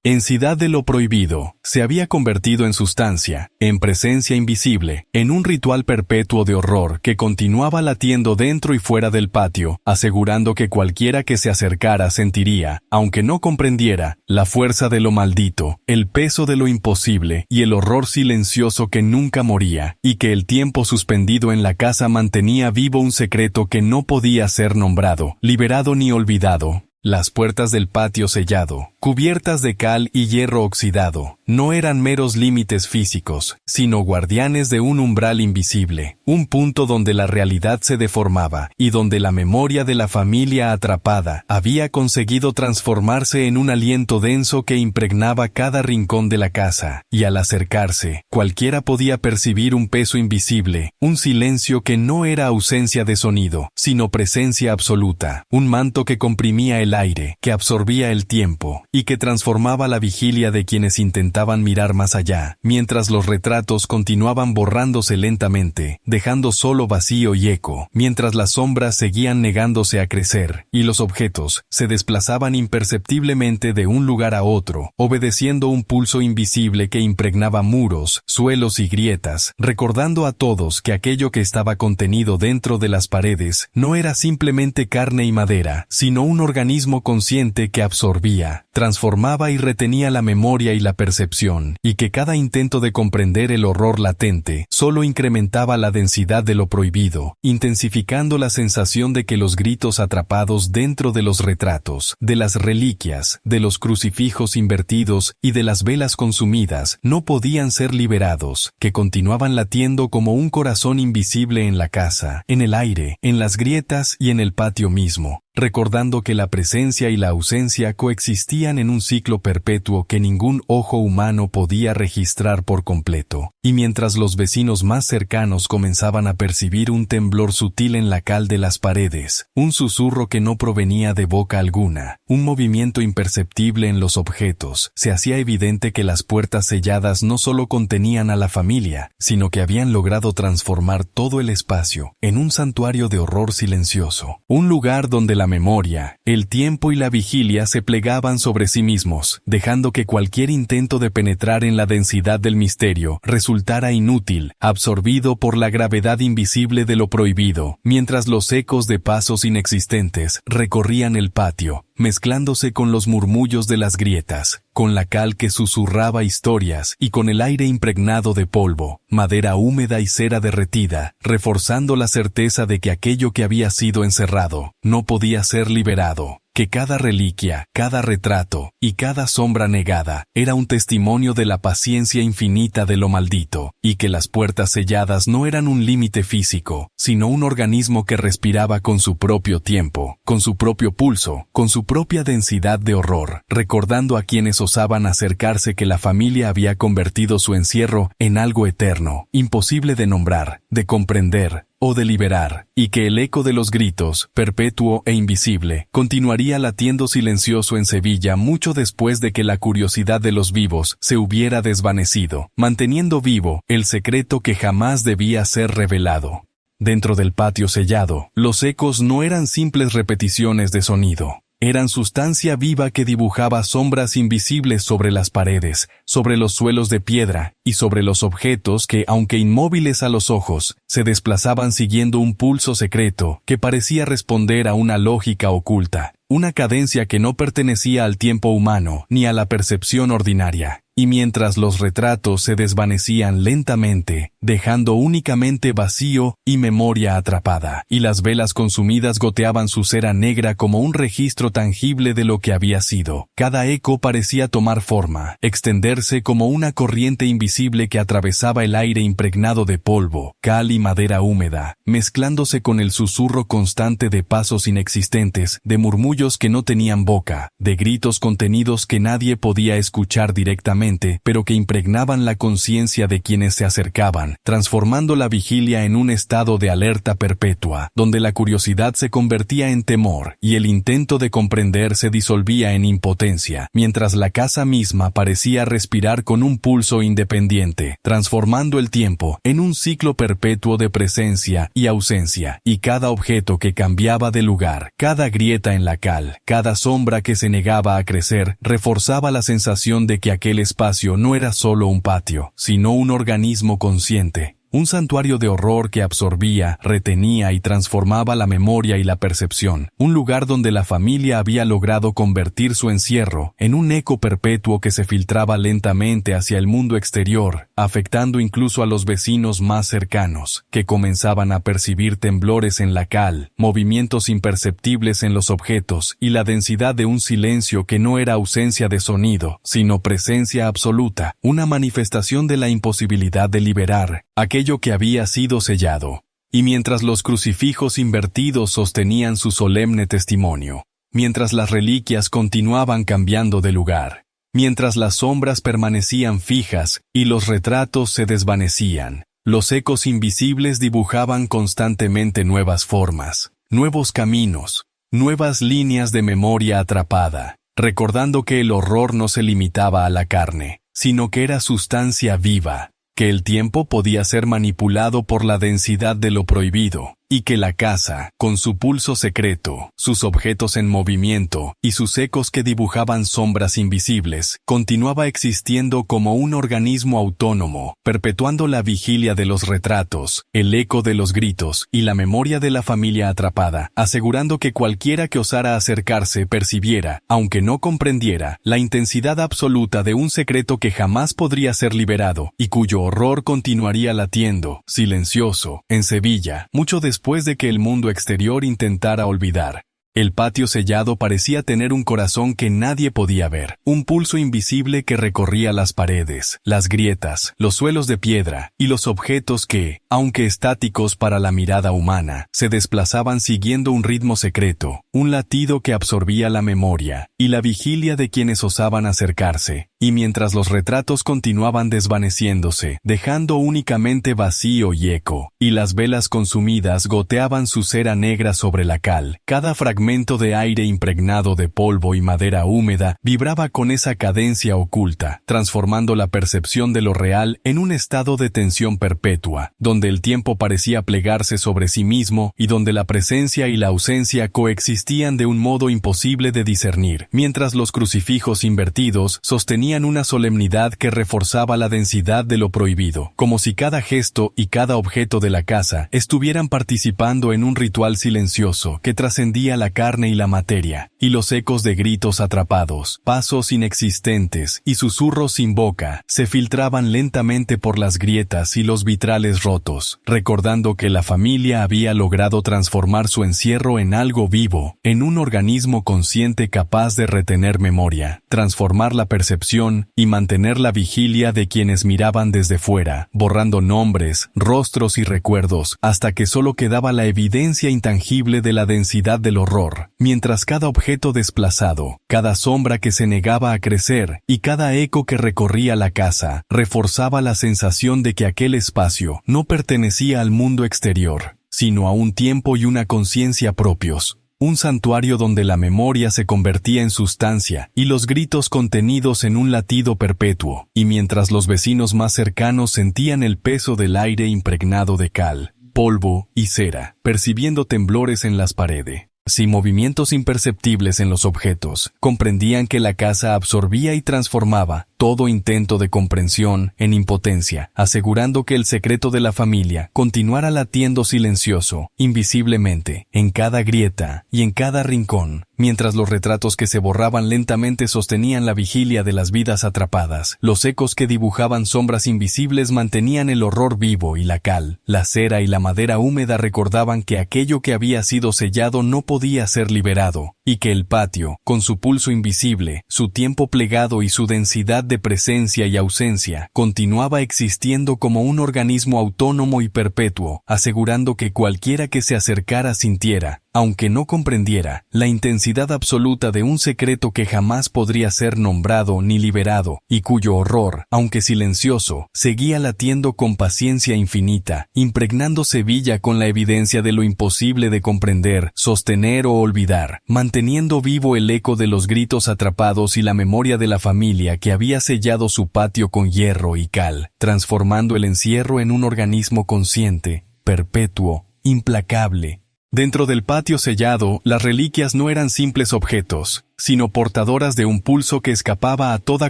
densidad de lo prohibido se había convertido en sustancia, en presencia invisible, en un ritual perpetuo de horror que continuaba latiendo dentro y fuera del patio, asegurando que cualquiera que se acercara sentiría, aunque no comprendiera, la fuerza de lo maldito, el peso de lo imposible y el horror silencioso que nunca moría, y que el tiempo suspendido en la casa mantenía vivo un secreto que no podía ser nombrado, liberado ni olvidado. Las puertas del patio sellado, cubiertas de cal y hierro oxidado, no eran meros límites físicos, sino guardianes de un umbral invisible, un punto donde la realidad se deformaba y donde la memoria de la familia atrapada había conseguido transformarse en un aliento denso que impregnaba cada rincón de la casa, y al acercarse, cualquiera podía percibir un peso invisible, un silencio que no era ausencia de sonido, sino presencia absoluta, un manto que comprimía el aire, que absorbía el tiempo, y que transformaba la vigilia de quienes intentaban mirar más allá, mientras los retratos continuaban borrándose lentamente, dejando solo vacío y eco, mientras las sombras seguían negándose a crecer, y los objetos se desplazaban imperceptiblemente de un lugar a otro, obedeciendo un pulso invisible que impregnaba muros, suelos y grietas, recordando a todos que aquello que estaba contenido dentro de las paredes no era simplemente carne y madera, sino un organismo consciente que absorbía, transformaba y retenía la memoria y la percepción, y que cada intento de comprender el horror latente solo incrementaba la densidad de lo prohibido, intensificando la sensación de que los gritos atrapados dentro de los retratos, de las reliquias, de los crucifijos invertidos y de las velas consumidas no podían ser liberados, que continuaban latiendo como un corazón invisible en la casa, en el aire, en las grietas y en el patio mismo, recordando que la presencia y la ausencia coexistían en un ciclo perpetuo que ningún ojo humano podía registrar por completo, y mientras los vecinos más cercanos comenzaban a percibir un temblor sutil en la cal de las paredes, un susurro que no provenía de boca alguna, un movimiento imperceptible en los objetos, se hacía evidente que las puertas selladas no solo contenían a la familia, sino que habían logrado transformar todo el espacio en un santuario de horror silencioso, un lugar donde la memoria, el tiempo y la vigilia se plegaban sobre sí mismos, dejando que cualquier intento de penetrar en la densidad del misterio resultara inútil, absorbido por la gravedad invisible de lo prohibido, mientras los ecos de pasos inexistentes recorrían el patio, mezclándose con los murmullos de las grietas, con la cal que susurraba historias y con el aire impregnado de polvo, madera húmeda y cera derretida, reforzando la certeza de que aquello que había sido encerrado no podía ser liberado, que cada reliquia, cada retrato y cada sombra negada era un testimonio de la paciencia infinita de lo maldito, y que las puertas selladas no eran un límite físico, sino un organismo que respiraba con su propio tiempo, con su propio pulso, con su propia densidad de horror, recordando a quienes osaban acercarse que la familia había convertido su encierro en algo eterno, imposible de nombrar, de comprender o de liberar, y que el eco de los gritos, perpetuo e invisible, continuaría latiendo silencioso en Sevilla mucho después de que la curiosidad de los vivos se hubiera desvanecido, manteniendo vivo el secreto que jamás debía ser revelado. Dentro del patio sellado, los ecos no eran simples repeticiones de sonido. Eran sustancia viva que dibujaba sombras invisibles sobre las paredes, sobre los suelos de piedra y sobre los objetos que, aunque inmóviles a los ojos, se desplazaban siguiendo un pulso secreto que parecía responder a una lógica oculta, una cadencia que no pertenecía al tiempo humano ni a la percepción ordinaria. Y mientras los retratos se desvanecían lentamente, dejando únicamente vacío y memoria atrapada, y las velas consumidas goteaban su cera negra como un registro tangible de lo que había sido, cada eco parecía tomar forma, extenderse como una corriente invisible que atravesaba el aire impregnado de polvo, cal y madera húmeda, mezclándose con el susurro constante de pasos inexistentes, de murmullos que no tenían boca, de gritos contenidos que nadie podía escuchar directamente, pero que impregnaban la conciencia de quienes se acercaban, transformando la vigilia en un estado de alerta perpetua, donde la curiosidad se convertía en temor y el intento de comprender se disolvía en impotencia, mientras la casa misma parecía respirar con un pulso independiente, transformando el tiempo en un ciclo perpetuo de presencia y ausencia, y cada objeto que cambiaba de lugar, cada grieta en la cal, cada sombra que se negaba a crecer, reforzaba la sensación de que aquel espacio no era solo un patio, sino un organismo consciente, un santuario de horror que absorbía, retenía y transformaba la memoria y la percepción, un lugar donde la familia había logrado convertir su encierro en un eco perpetuo que se filtraba lentamente hacia el mundo exterior, afectando incluso a los vecinos más cercanos, que comenzaban a percibir temblores en la cal, movimientos imperceptibles en los objetos y la densidad de un silencio que no era ausencia de sonido, sino presencia absoluta, una manifestación de la imposibilidad de liberar aquello que había sido sellado. Y mientras los crucifijos invertidos sostenían su solemne testimonio, mientras las reliquias continuaban cambiando de lugar, mientras las sombras permanecían fijas y los retratos se desvanecían, los ecos invisibles dibujaban constantemente nuevas formas, nuevos caminos, nuevas líneas de memoria atrapada, recordando que el horror no se limitaba a la carne, sino que era sustancia viva, que el tiempo podía ser manipulado por la densidad de lo prohibido, y que la casa, con su pulso secreto, sus objetos en movimiento y sus ecos que dibujaban sombras invisibles, continuaba existiendo como un organismo autónomo, perpetuando la vigilia de los retratos, el eco de los gritos y la memoria de la familia atrapada, asegurando que cualquiera que osara acercarse percibiera, aunque no comprendiera, la intensidad absoluta de un secreto que jamás podría ser liberado y cuyo horror continuaría latiendo, silencioso, en Sevilla, mucho después de que el mundo exterior intentara olvidar. El patio sellado parecía tener un corazón que nadie podía ver, un pulso invisible que recorría las paredes, las grietas, los suelos de piedra y los objetos que, aunque estáticos para la mirada humana, se desplazaban siguiendo un ritmo secreto, un latido que absorbía la memoria y la vigilia de quienes osaban acercarse. Y mientras los retratos continuaban desvaneciéndose, dejando únicamente vacío y eco, y las velas consumidas goteaban su cera negra sobre la cal, cada fragmento de aire impregnado de polvo y madera húmeda vibraba con esa cadencia oculta, transformando la percepción de lo real en un estado de tensión perpetua, donde el tiempo parecía plegarse sobre sí mismo y donde la presencia y la ausencia coexistían de un modo imposible de discernir, mientras los crucifijos invertidos sostenían una solemnidad que reforzaba la densidad de lo prohibido, como si cada gesto y cada objeto de la casa estuvieran participando en un ritual silencioso que trascendía la carne y la materia, y los ecos de gritos atrapados, pasos inexistentes y susurros sin boca se filtraban lentamente por las grietas y los vitrales rotos, recordando que la familia había logrado transformar su encierro en algo vivo, en un organismo consciente capaz de retener memoria, transformar la percepción y mantener la vigilia de quienes miraban desde fuera, borrando nombres, rostros y recuerdos, hasta que solo quedaba la evidencia intangible de la densidad del horror, mientras cada objeto desplazado, cada sombra que se negaba a crecer y cada eco que recorría la casa, reforzaba la sensación de que aquel espacio no pertenecía al mundo exterior, sino a un tiempo y una conciencia propios. Un santuario donde la memoria se convertía en sustancia y los gritos contenidos en un latido perpetuo, y mientras los vecinos más cercanos sentían el peso del aire impregnado de cal, polvo y cera, percibiendo temblores en las paredes. Si movimientos imperceptibles en los objetos, comprendían que la casa absorbía y transformaba todo intento de comprensión en impotencia, asegurando que el secreto de la familia continuara latiendo silencioso, invisiblemente, en cada grieta y en cada rincón, mientras los retratos que se borraban lentamente sostenían la vigilia de las vidas atrapadas. Los ecos que dibujaban sombras invisibles mantenían el horror vivo y la cal, la cera y la madera húmeda recordaban que aquello que había sido sellado no podía ser liberado, y que el patio, con su pulso invisible, su tiempo plegado y su densidad de presencia y ausencia, continuaba existiendo como un organismo autónomo y perpetuo, asegurando que cualquiera que se acercara sintiera, aunque no comprendiera, la intensidad absoluta de un secreto que jamás podría ser nombrado ni liberado, y cuyo horror, aunque silencioso, seguía latiendo con paciencia infinita, impregnando Sevilla con la evidencia de lo imposible de comprender, sostener o olvidar, manteniendo vivo el eco de los gritos atrapados y la memoria de la familia que había sellado su patio con hierro y cal, transformando el encierro en un organismo consciente, perpetuo, implacable. Dentro del patio sellado, las reliquias no eran simples objetos, sino portadoras de un pulso que escapaba a toda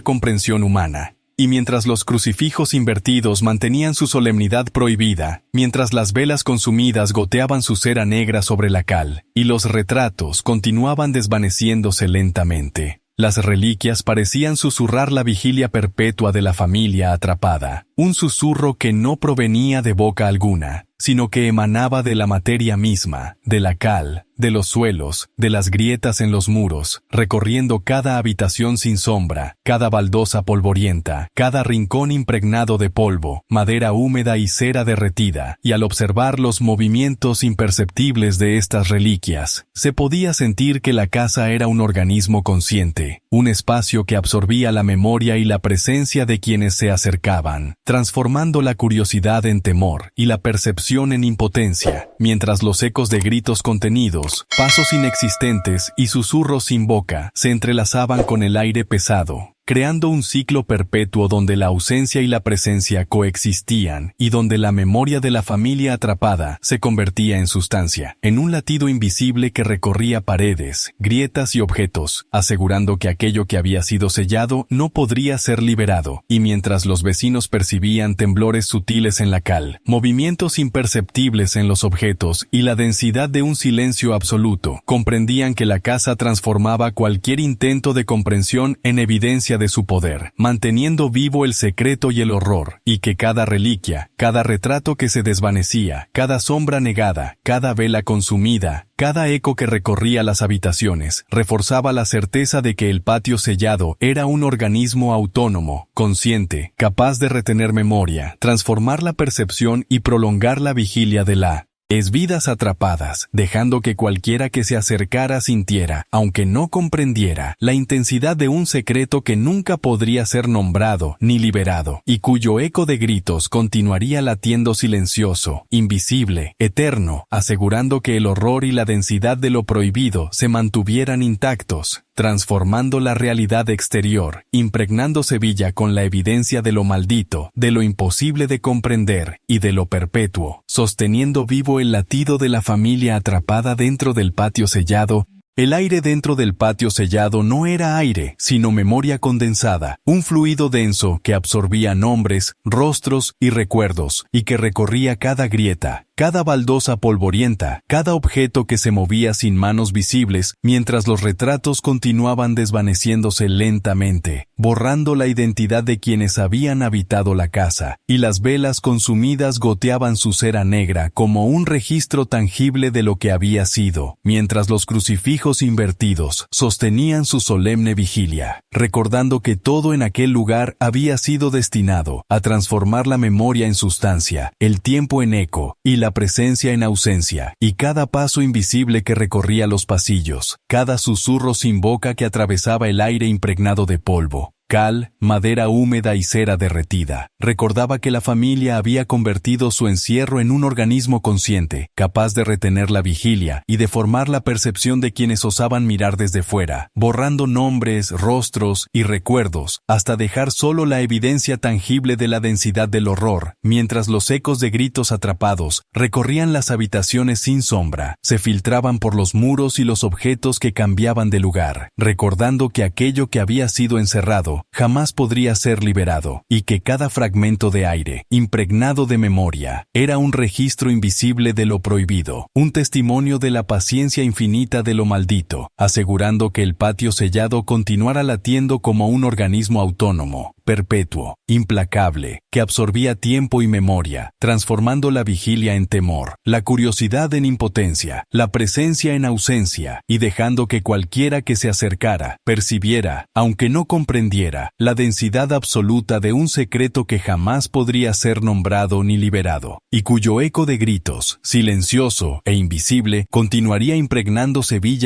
comprensión humana. Y mientras los crucifijos invertidos mantenían su solemnidad prohibida, mientras las velas consumidas goteaban su cera negra sobre la cal, y los retratos continuaban desvaneciéndose lentamente, las reliquias parecían susurrar la vigilia perpetua de la familia atrapada, un susurro que no provenía de boca alguna, sino que emanaba de la materia misma, de la cal, de los suelos, de las grietas en los muros, recorriendo cada habitación sin sombra, cada baldosa polvorienta, cada rincón impregnado de polvo, madera húmeda y cera derretida, y al observar los movimientos imperceptibles de estas reliquias, se podía sentir que la casa era un organismo consciente, un espacio que absorbía la memoria y la presencia de quienes se acercaban, transformando la curiosidad en temor y la percepción en impotencia, mientras los ecos de gritos contenidos, pasos inexistentes y susurros sin boca se entrelazaban con el aire pesado, creando un ciclo perpetuo donde la ausencia y la presencia coexistían y donde la memoria de la familia atrapada se convertía en sustancia, en un latido invisible que recorría paredes, grietas y objetos, asegurando que aquello que había sido sellado no podría ser liberado, y mientras los vecinos percibían temblores sutiles en la cal, movimientos imperceptibles en los objetos y la densidad de un silencio absoluto, comprendían que la casa transformaba cualquier intento de comprensión en evidencia de su poder, manteniendo vivo el secreto y el horror, y que cada reliquia, cada retrato que se desvanecía, cada sombra negada, cada vela consumida, cada eco que recorría las habitaciones, reforzaba la certeza de que el patio sellado era un organismo autónomo, consciente, capaz de retener memoria, transformar la percepción y prolongar la vigilia de las vidas atrapadas, dejando que cualquiera que se acercara sintiera, aunque no comprendiera, la intensidad de un secreto que nunca podría ser nombrado ni liberado, y cuyo eco de gritos continuaría latiendo silencioso, invisible, eterno, asegurando que el horror y la densidad de lo prohibido se mantuvieran intactos, transformando la realidad exterior, impregnando Sevilla con la evidencia de lo maldito, de lo imposible de comprender y de lo perpetuo, sosteniendo vivo el latido de la familia atrapada dentro del patio sellado. El aire dentro del patio sellado no era aire, sino memoria condensada, un fluido denso que absorbía nombres, rostros y recuerdos, y que recorría cada grieta, cada baldosa polvorienta, cada objeto que se movía sin manos visibles, mientras los retratos continuaban desvaneciéndose lentamente, borrando la identidad de quienes habían habitado la casa, y las velas consumidas goteaban su cera negra como un registro tangible de lo que había sido, mientras los crucifijos invertidos sostenían su solemne vigilia, recordando que todo en aquel lugar había sido destinado a transformar la memoria en sustancia, el tiempo en eco, y la presencia en ausencia, y cada paso invisible que recorría los pasillos, cada susurro sin boca que atravesaba el aire impregnado de polvo, cal, madera húmeda y cera derretida. Recordaba que la familia había convertido su encierro en un organismo consciente, capaz de retener la vigilia y de formar la percepción de quienes osaban mirar desde fuera, borrando nombres, rostros y recuerdos, hasta dejar solo la evidencia tangible de la densidad del horror, mientras los ecos de gritos atrapados recorrían las habitaciones sin sombra, se filtraban por los muros y los objetos que cambiaban de lugar, recordando que aquello que había sido encerrado jamás podría ser liberado, y que cada fragmento de aire, impregnado de memoria, era un registro invisible de lo prohibido, un testimonio de la paciencia infinita de lo maldito, asegurando que el patio sellado continuara latiendo como un organismo autónomo, perpetuo, implacable, que absorbía tiempo y memoria, transformando la vigilia en temor, la curiosidad en impotencia, la presencia en ausencia, y dejando que cualquiera que se acercara, percibiera, aunque no comprendiera, la densidad absoluta de un secreto que jamás podría ser nombrado ni liberado, y cuyo eco de gritos, silencioso e invisible, continuaría impregnando Sevilla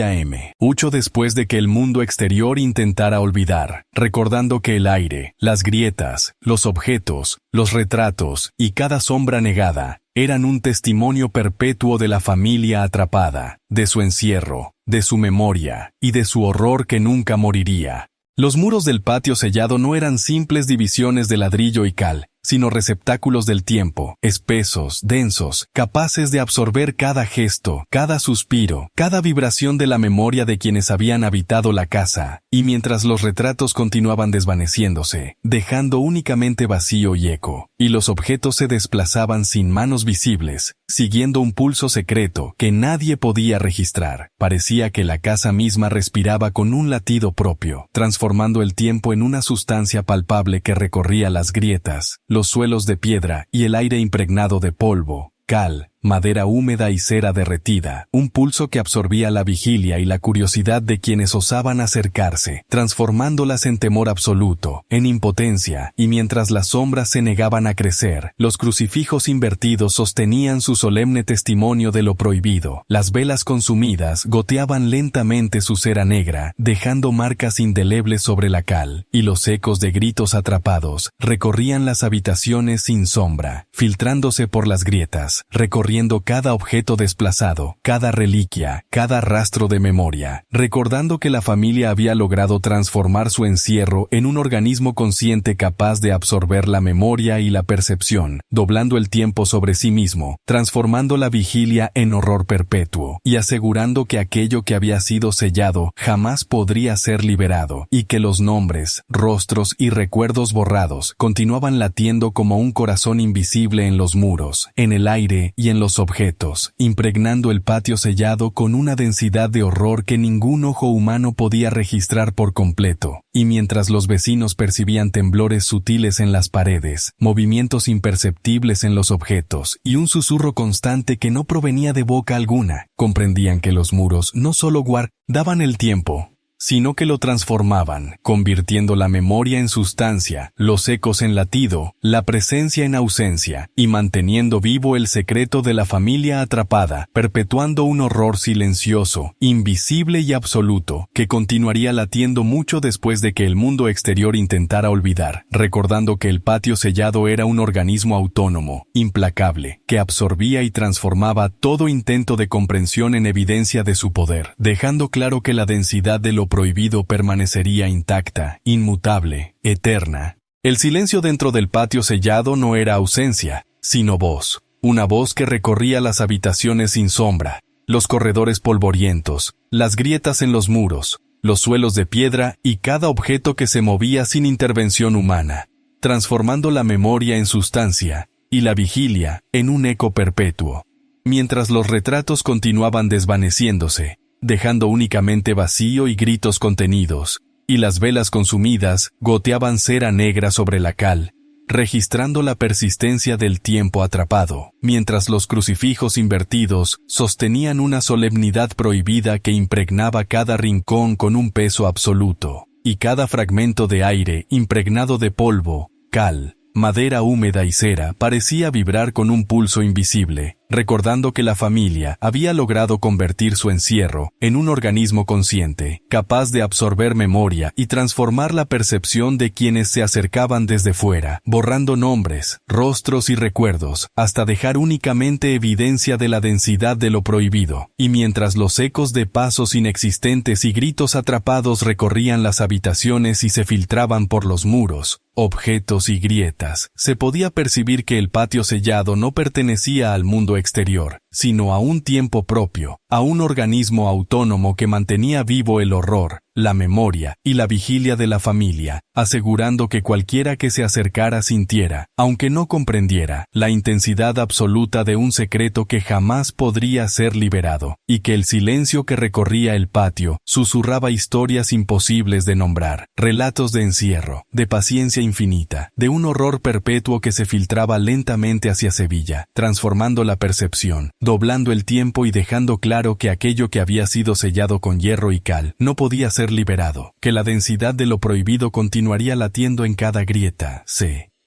mucho después de que el mundo exterior intentara olvidar, recordando que el aire, las grietas, los objetos, los retratos y cada sombra negada eran un testimonio perpetuo de la familia atrapada, de su encierro, de su memoria y de su horror que nunca moriría. Los muros del patio sellado no eran simples divisiones de ladrillo y cal, sino receptáculos del tiempo, espesos, densos, capaces de absorber cada gesto, cada suspiro, cada vibración de la memoria de quienes habían habitado la casa, y mientras los retratos continuaban desvaneciéndose, dejando únicamente vacío y eco, y los objetos se desplazaban sin manos visibles, siguiendo un pulso secreto que nadie podía registrar, parecía que la casa misma respiraba con un latido propio, transformando el tiempo en una sustancia palpable que recorría las grietas, los suelos de piedra y el aire impregnado de polvo, cal, madera húmeda y cera derretida, un pulso que absorbía la vigilia y la curiosidad de quienes osaban acercarse, transformándolas en temor absoluto, en impotencia, y mientras las sombras se negaban a crecer, los crucifijos invertidos sostenían su solemne testimonio de lo prohibido, las velas consumidas goteaban lentamente su cera negra, dejando marcas indelebles sobre la cal, y los ecos de gritos atrapados recorrían las habitaciones sin sombra, filtrándose por las grietas, recorriendo cada objeto desplazado, cada reliquia, cada rastro de memoria, recordando que la familia había logrado transformar su encierro en un organismo consciente capaz de absorber la memoria y la percepción, doblando el tiempo sobre sí mismo, transformando la vigilia en horror perpetuo, y asegurando que aquello que había sido sellado jamás podría ser liberado, y que los nombres, rostros y recuerdos borrados continuaban latiendo como un corazón invisible en los muros, en el aire y en los objetos, impregnando el patio sellado con una densidad de horror que ningún ojo humano podía registrar por completo, y mientras los vecinos percibían temblores sutiles en las paredes, movimientos imperceptibles en los objetos y un susurro constante que no provenía de boca alguna, comprendían que los muros no solo guardaban el tiempo, sino que lo transformaban, convirtiendo la memoria en sustancia, los ecos en latido, la presencia en ausencia, y manteniendo vivo el secreto de la familia atrapada, perpetuando un horror silencioso, invisible y absoluto, que continuaría latiendo mucho después de que el mundo exterior intentara olvidar, recordando que el patio sellado era un organismo autónomo, implacable, que absorbía y transformaba todo intento de comprensión en evidencia de su poder, dejando claro que la densidad de lo prohibido permanecería intacta, inmutable, eterna. El silencio dentro del patio sellado no era ausencia, sino voz, una voz que recorría las habitaciones sin sombra, los corredores polvorientos, las grietas en los muros, los suelos de piedra y cada objeto que se movía sin intervención humana, transformando la memoria en sustancia y la vigilia en un eco perpetuo. Mientras los retratos continuaban desvaneciéndose, dejando únicamente vacío y gritos contenidos, y las velas consumidas goteaban cera negra sobre la cal, registrando la persistencia del tiempo atrapado, mientras los crucifijos invertidos sostenían una solemnidad prohibida que impregnaba cada rincón con un peso absoluto, y cada fragmento de aire impregnado de polvo, cal, madera húmeda y cera parecía vibrar con un pulso invisible, recordando que la familia había logrado convertir su encierro en un organismo consciente, capaz de absorber memoria y transformar la percepción de quienes se acercaban desde fuera, borrando nombres, rostros y recuerdos, hasta dejar únicamente evidencia de la densidad de lo prohibido. Y mientras los ecos de pasos inexistentes y gritos atrapados recorrían las habitaciones y se filtraban por los muros, objetos y grietas, se podía percibir que el patio sellado no pertenecía al mundo exterior, sino a un tiempo propio, a un organismo autónomo que mantenía vivo el horror, la memoria y la vigilia de la familia, asegurando que cualquiera que se acercara sintiera, aunque no comprendiera, la intensidad absoluta de un secreto que jamás podría ser liberado, y que el silencio que recorría el patio susurraba historias imposibles de nombrar, relatos de encierro, de paciencia infinita, de un horror perpetuo que se filtraba lentamente hacia Sevilla, transformando la percepción, doblando el tiempo y dejando claro que aquello que había sido sellado con hierro y cal no podía ser liberado, que la densidad de lo prohibido continuaría latiendo en cada grieta,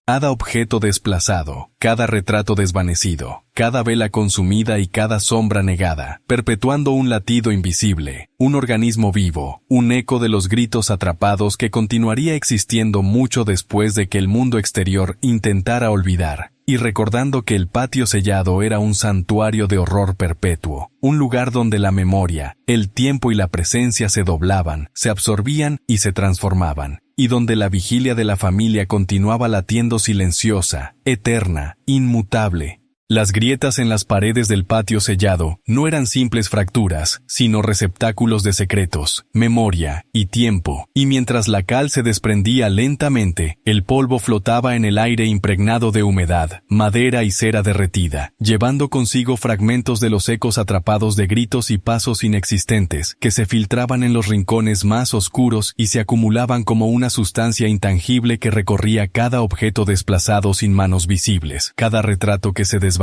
cada objeto desplazado, cada retrato desvanecido, cada vela consumida y cada sombra negada, perpetuando un latido invisible, un organismo vivo, un eco de los gritos atrapados que continuaría existiendo mucho después de que el mundo exterior intentara olvidar. Y recordando que el patio sellado era un santuario de horror perpetuo, un lugar donde la memoria, el tiempo y la presencia se doblaban, se absorbían y se transformaban, y donde la vigilia de la familia continuaba latiendo silenciosa, eterna, inmutable. Las grietas en las paredes del patio sellado no eran simples fracturas, sino receptáculos de secretos, memoria y tiempo, y mientras la cal se desprendía lentamente, el polvo flotaba en el aire impregnado de humedad, madera y cera derretida, llevando consigo fragmentos de los ecos atrapados de gritos y pasos inexistentes que se filtraban en los rincones más oscuros y se acumulaban como una sustancia intangible que recorría cada objeto desplazado sin manos visibles, cada retrato que se desvanecía,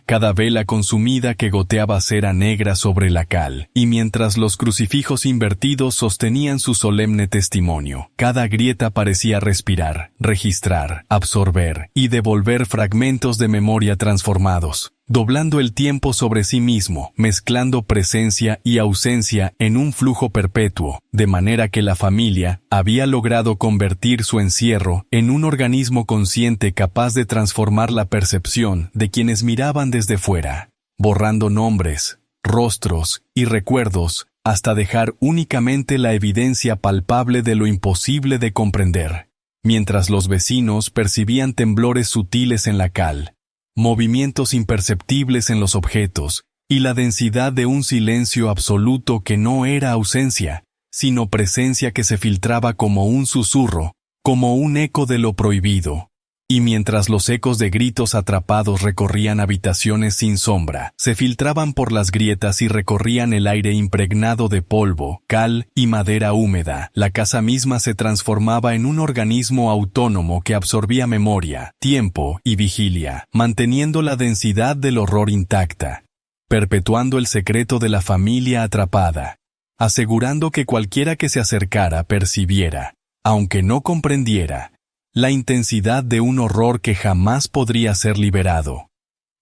cada vela consumida que goteaba cera negra sobre la cal, y mientras los crucifijos invertidos sostenían su solemne testimonio, cada grieta parecía respirar, registrar, absorber y devolver fragmentos de memoria transformados, doblando el tiempo sobre sí mismo, mezclando presencia y ausencia en un flujo perpetuo, de manera que la familia había logrado convertir su encierro en un organismo consciente capaz de transformar la percepción de quienes miraban desde fuera, borrando nombres, rostros y recuerdos, hasta dejar únicamente la evidencia palpable de lo imposible de comprender, mientras los vecinos percibían temblores sutiles en la cal, movimientos imperceptibles en los objetos, y la densidad de un silencio absoluto que no era ausencia, sino presencia que se filtraba como un susurro, como un eco de lo prohibido. Y mientras los ecos de gritos atrapados recorrían habitaciones sin sombra, se filtraban por las grietas y recorrían el aire impregnado de polvo, cal y madera húmeda, la casa misma se transformaba en un organismo autónomo que absorbía memoria, tiempo y vigilia, manteniendo la densidad del horror intacta, perpetuando el secreto de la familia atrapada, asegurando que cualquiera que se acercara percibiera, aunque no comprendiera, la intensidad de un horror que jamás podría ser liberado,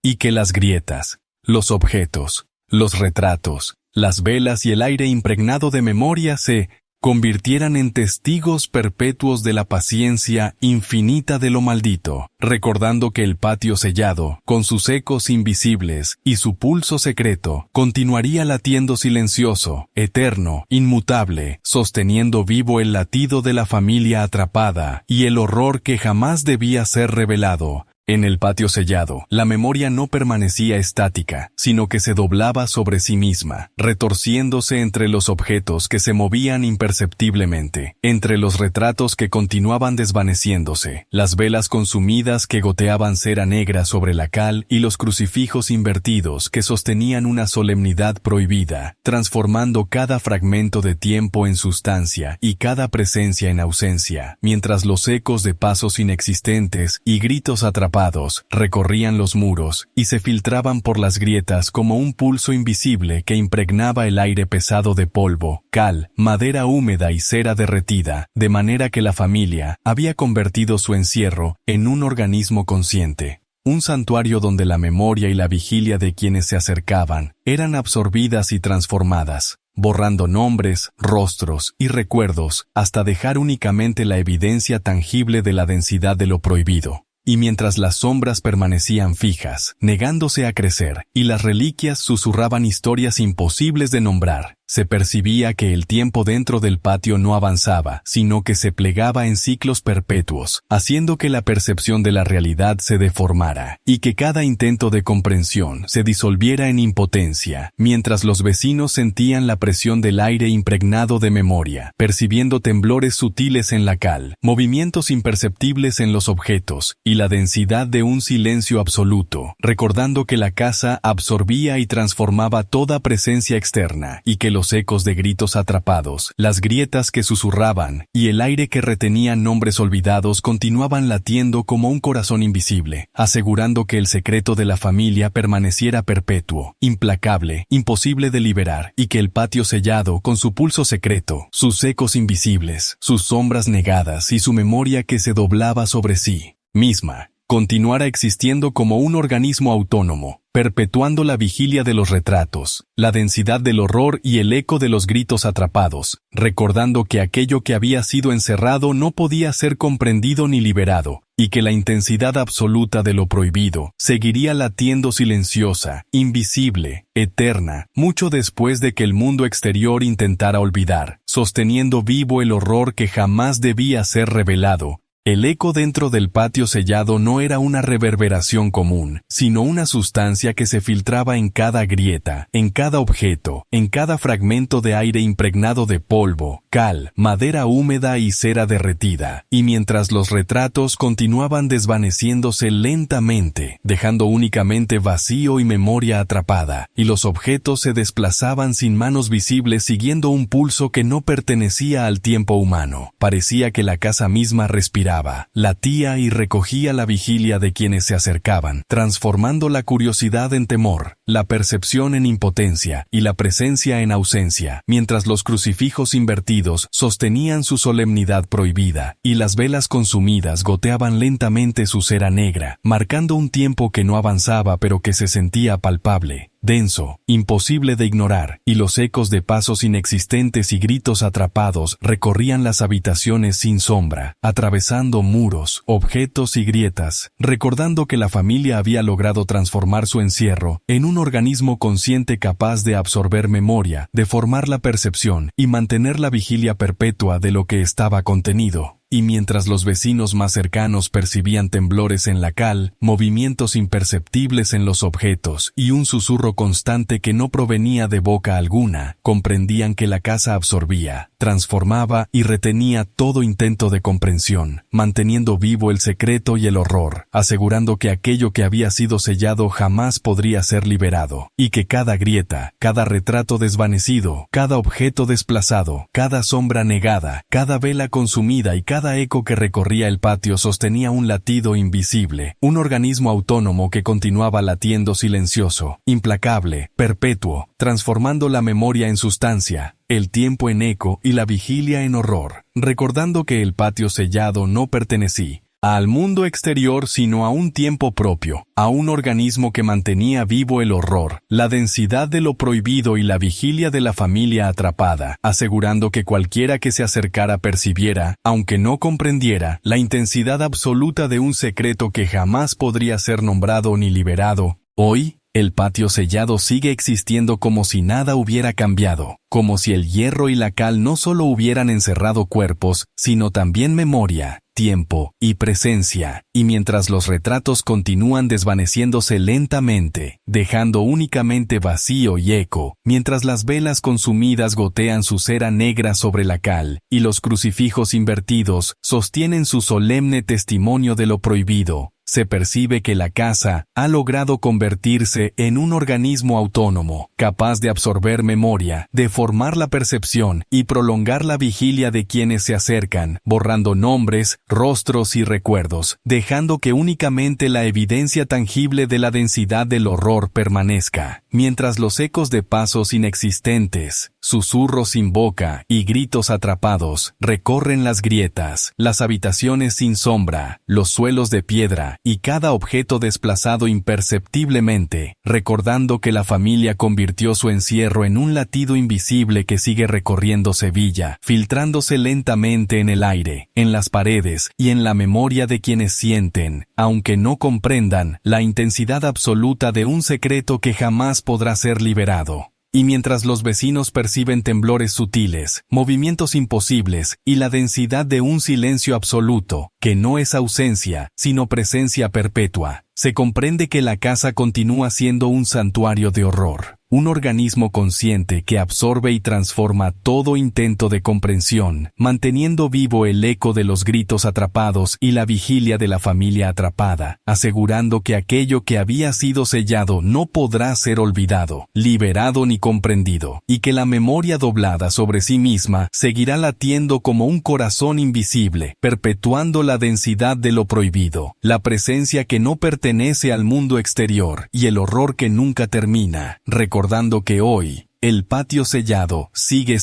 y que las grietas, los objetos, los retratos, las velas y el aire impregnado de memoria se convirtieran en testigos perpetuos de la paciencia infinita de lo maldito, recordando que el patio sellado, con sus ecos invisibles y su pulso secreto, continuaría latiendo silencioso, eterno, inmutable, sosteniendo vivo el latido de la familia atrapada y el horror que jamás debía ser revelado. En el patio sellado, la memoria no permanecía estática, sino que se doblaba sobre sí misma, retorciéndose entre los objetos que se movían imperceptiblemente, entre los retratos que continuaban desvaneciéndose, las velas consumidas que goteaban cera negra sobre la cal y los crucifijos invertidos que sostenían una solemnidad prohibida, transformando cada fragmento de tiempo en sustancia y cada presencia en ausencia, mientras los ecos de pasos inexistentes y gritos atrapados recorrían los muros y se filtraban por las grietas como un pulso invisible que impregnaba el aire pesado de polvo, cal, madera húmeda y cera derretida, de manera que la familia había convertido su encierro en un organismo consciente, un santuario donde la memoria y la vigilia de quienes se acercaban eran absorbidas y transformadas, borrando nombres, rostros y recuerdos hasta dejar únicamente la evidencia tangible de la densidad de lo prohibido. Y mientras las sombras permanecían fijas, negándose a crecer, y las reliquias susurraban historias imposibles de nombrar, se percibía que el tiempo dentro del patio no avanzaba, sino que se plegaba en ciclos perpetuos, haciendo que la percepción de la realidad se deformara, y que cada intento de comprensión se disolviera en impotencia, mientras los vecinos sentían la presión del aire impregnado de memoria, percibiendo temblores sutiles en la cal, movimientos imperceptibles en los objetos, y la densidad de un silencio absoluto, recordando que la casa absorbía y transformaba toda presencia externa, y que los ecos de gritos atrapados, las grietas que susurraban, y el aire que retenía nombres olvidados continuaban latiendo como un corazón invisible, asegurando que el secreto de la familia permaneciera perpetuo, implacable, imposible de liberar, y que el patio sellado, con su pulso secreto, sus ecos invisibles, sus sombras negadas y su memoria que se doblaba sobre sí misma, continuara existiendo como un organismo autónomo, perpetuando la vigilia de los retratos, la densidad del horror y el eco de los gritos atrapados, recordando que aquello que había sido encerrado no podía ser comprendido ni liberado, y que la intensidad absoluta de lo prohibido seguiría latiendo silenciosa, invisible, eterna, mucho después de que el mundo exterior intentara olvidar, sosteniendo vivo el horror que jamás debía ser revelado. El eco dentro del patio sellado no era una reverberación común, sino una sustancia que se filtraba en cada grieta, en cada objeto, en cada fragmento de aire impregnado de polvo, cal, madera húmeda y cera derretida, y mientras los retratos continuaban desvaneciéndose lentamente, dejando únicamente vacío y memoria atrapada, y los objetos se desplazaban sin manos visibles siguiendo un pulso que no pertenecía al tiempo humano. Parecía que la casa misma respiraba, latía y recogía la vigilia de quienes se acercaban, transformando la curiosidad en temor, la percepción en impotencia y la presencia en ausencia, mientras los crucifijos invertidos sostenían su solemnidad prohibida, y las velas consumidas goteaban lentamente su cera negra, marcando un tiempo que no avanzaba pero que se sentía palpable, denso, imposible de ignorar, y los ecos de pasos inexistentes y gritos atrapados recorrían las habitaciones sin sombra, atravesando muros, objetos y grietas, recordando que la familia había logrado transformar su encierro en un organismo consciente capaz de absorber memoria, de formar la percepción y mantener la vigilia perpetua de lo que estaba contenido. Y mientras los vecinos más cercanos percibían temblores en la cal, movimientos imperceptibles en los objetos y un susurro constante que no provenía de boca alguna, comprendían que la casa absorbía, transformaba y retenía todo intento de comprensión, manteniendo vivo el secreto y el horror, asegurando que aquello que había sido sellado jamás podría ser liberado, y que cada grieta, cada retrato desvanecido, cada objeto desplazado, cada sombra negada, cada vela consumida y cada eco que recorría el patio sostenía un latido invisible, un organismo autónomo que continuaba latiendo silencioso, implacable, perpetuo, transformando la memoria en sustancia, el tiempo en eco y la vigilia en horror, recordando que el patio sellado no pertenecía al mundo exterior sino a un tiempo propio, a un organismo que mantenía vivo el horror, la densidad de lo prohibido y la vigilia de la familia atrapada, asegurando que cualquiera que se acercara percibiera, aunque no comprendiera, la intensidad absoluta de un secreto que jamás podría ser nombrado ni liberado. Hoy, el patio sellado sigue existiendo como si nada hubiera cambiado, como si el hierro y la cal no solo hubieran encerrado cuerpos, sino también memoria, tiempo y presencia, y mientras los retratos continúan desvaneciéndose lentamente, dejando únicamente vacío y eco, mientras las velas consumidas gotean su cera negra sobre la cal, y los crucifijos invertidos sostienen su solemne testimonio de lo prohibido, se percibe que la casa ha logrado convertirse en un organismo autónomo, capaz de absorber memoria, de formar la percepción y prolongar la vigilia de quienes se acercan, borrando nombres, rostros y recuerdos, dejando que únicamente la evidencia tangible de la densidad del horror permanezca, mientras los ecos de pasos inexistentes, susurros sin boca y gritos atrapados recorren las grietas, las habitaciones sin sombra, los suelos de piedra y cada objeto desplazado imperceptiblemente, recordando que la familia convirtió su encierro en un latido invisible que sigue recorriendo Sevilla, filtrándose lentamente en el aire, en las paredes y en la memoria de quienes sienten, aunque no comprendan, la intensidad absoluta de un secreto que jamás podrá ser liberado. Y mientras los vecinos perciben temblores sutiles, movimientos imposibles y la densidad de un silencio absoluto, que no es ausencia, sino presencia perpetua, se comprende que la casa continúa siendo un santuario de horror, un organismo consciente que absorbe y transforma todo intento de comprensión, manteniendo vivo el eco de los gritos atrapados y la vigilia de la familia atrapada, asegurando que aquello que había sido sellado no podrá ser olvidado, liberado ni comprendido, y que la memoria doblada sobre sí misma seguirá latiendo como un corazón invisible, perpetuando la densidad de lo prohibido, la presencia que no pertenece al mundo exterior y el horror que nunca termina, recordando que hoy, el patio sellado sigue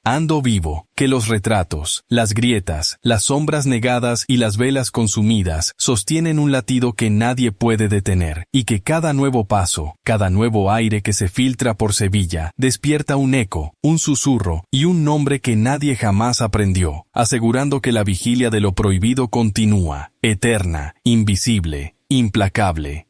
ando vivo, que los retratos, las grietas, las sombras negadas y las velas consumidas sostienen un latido que nadie puede detener, y que cada nuevo paso, cada nuevo aire que se filtra por Sevilla, despierta un eco, un susurro y un nombre que nadie jamás aprendió, asegurando que la vigilia de lo prohibido continúa, eterna, invisible, implacable.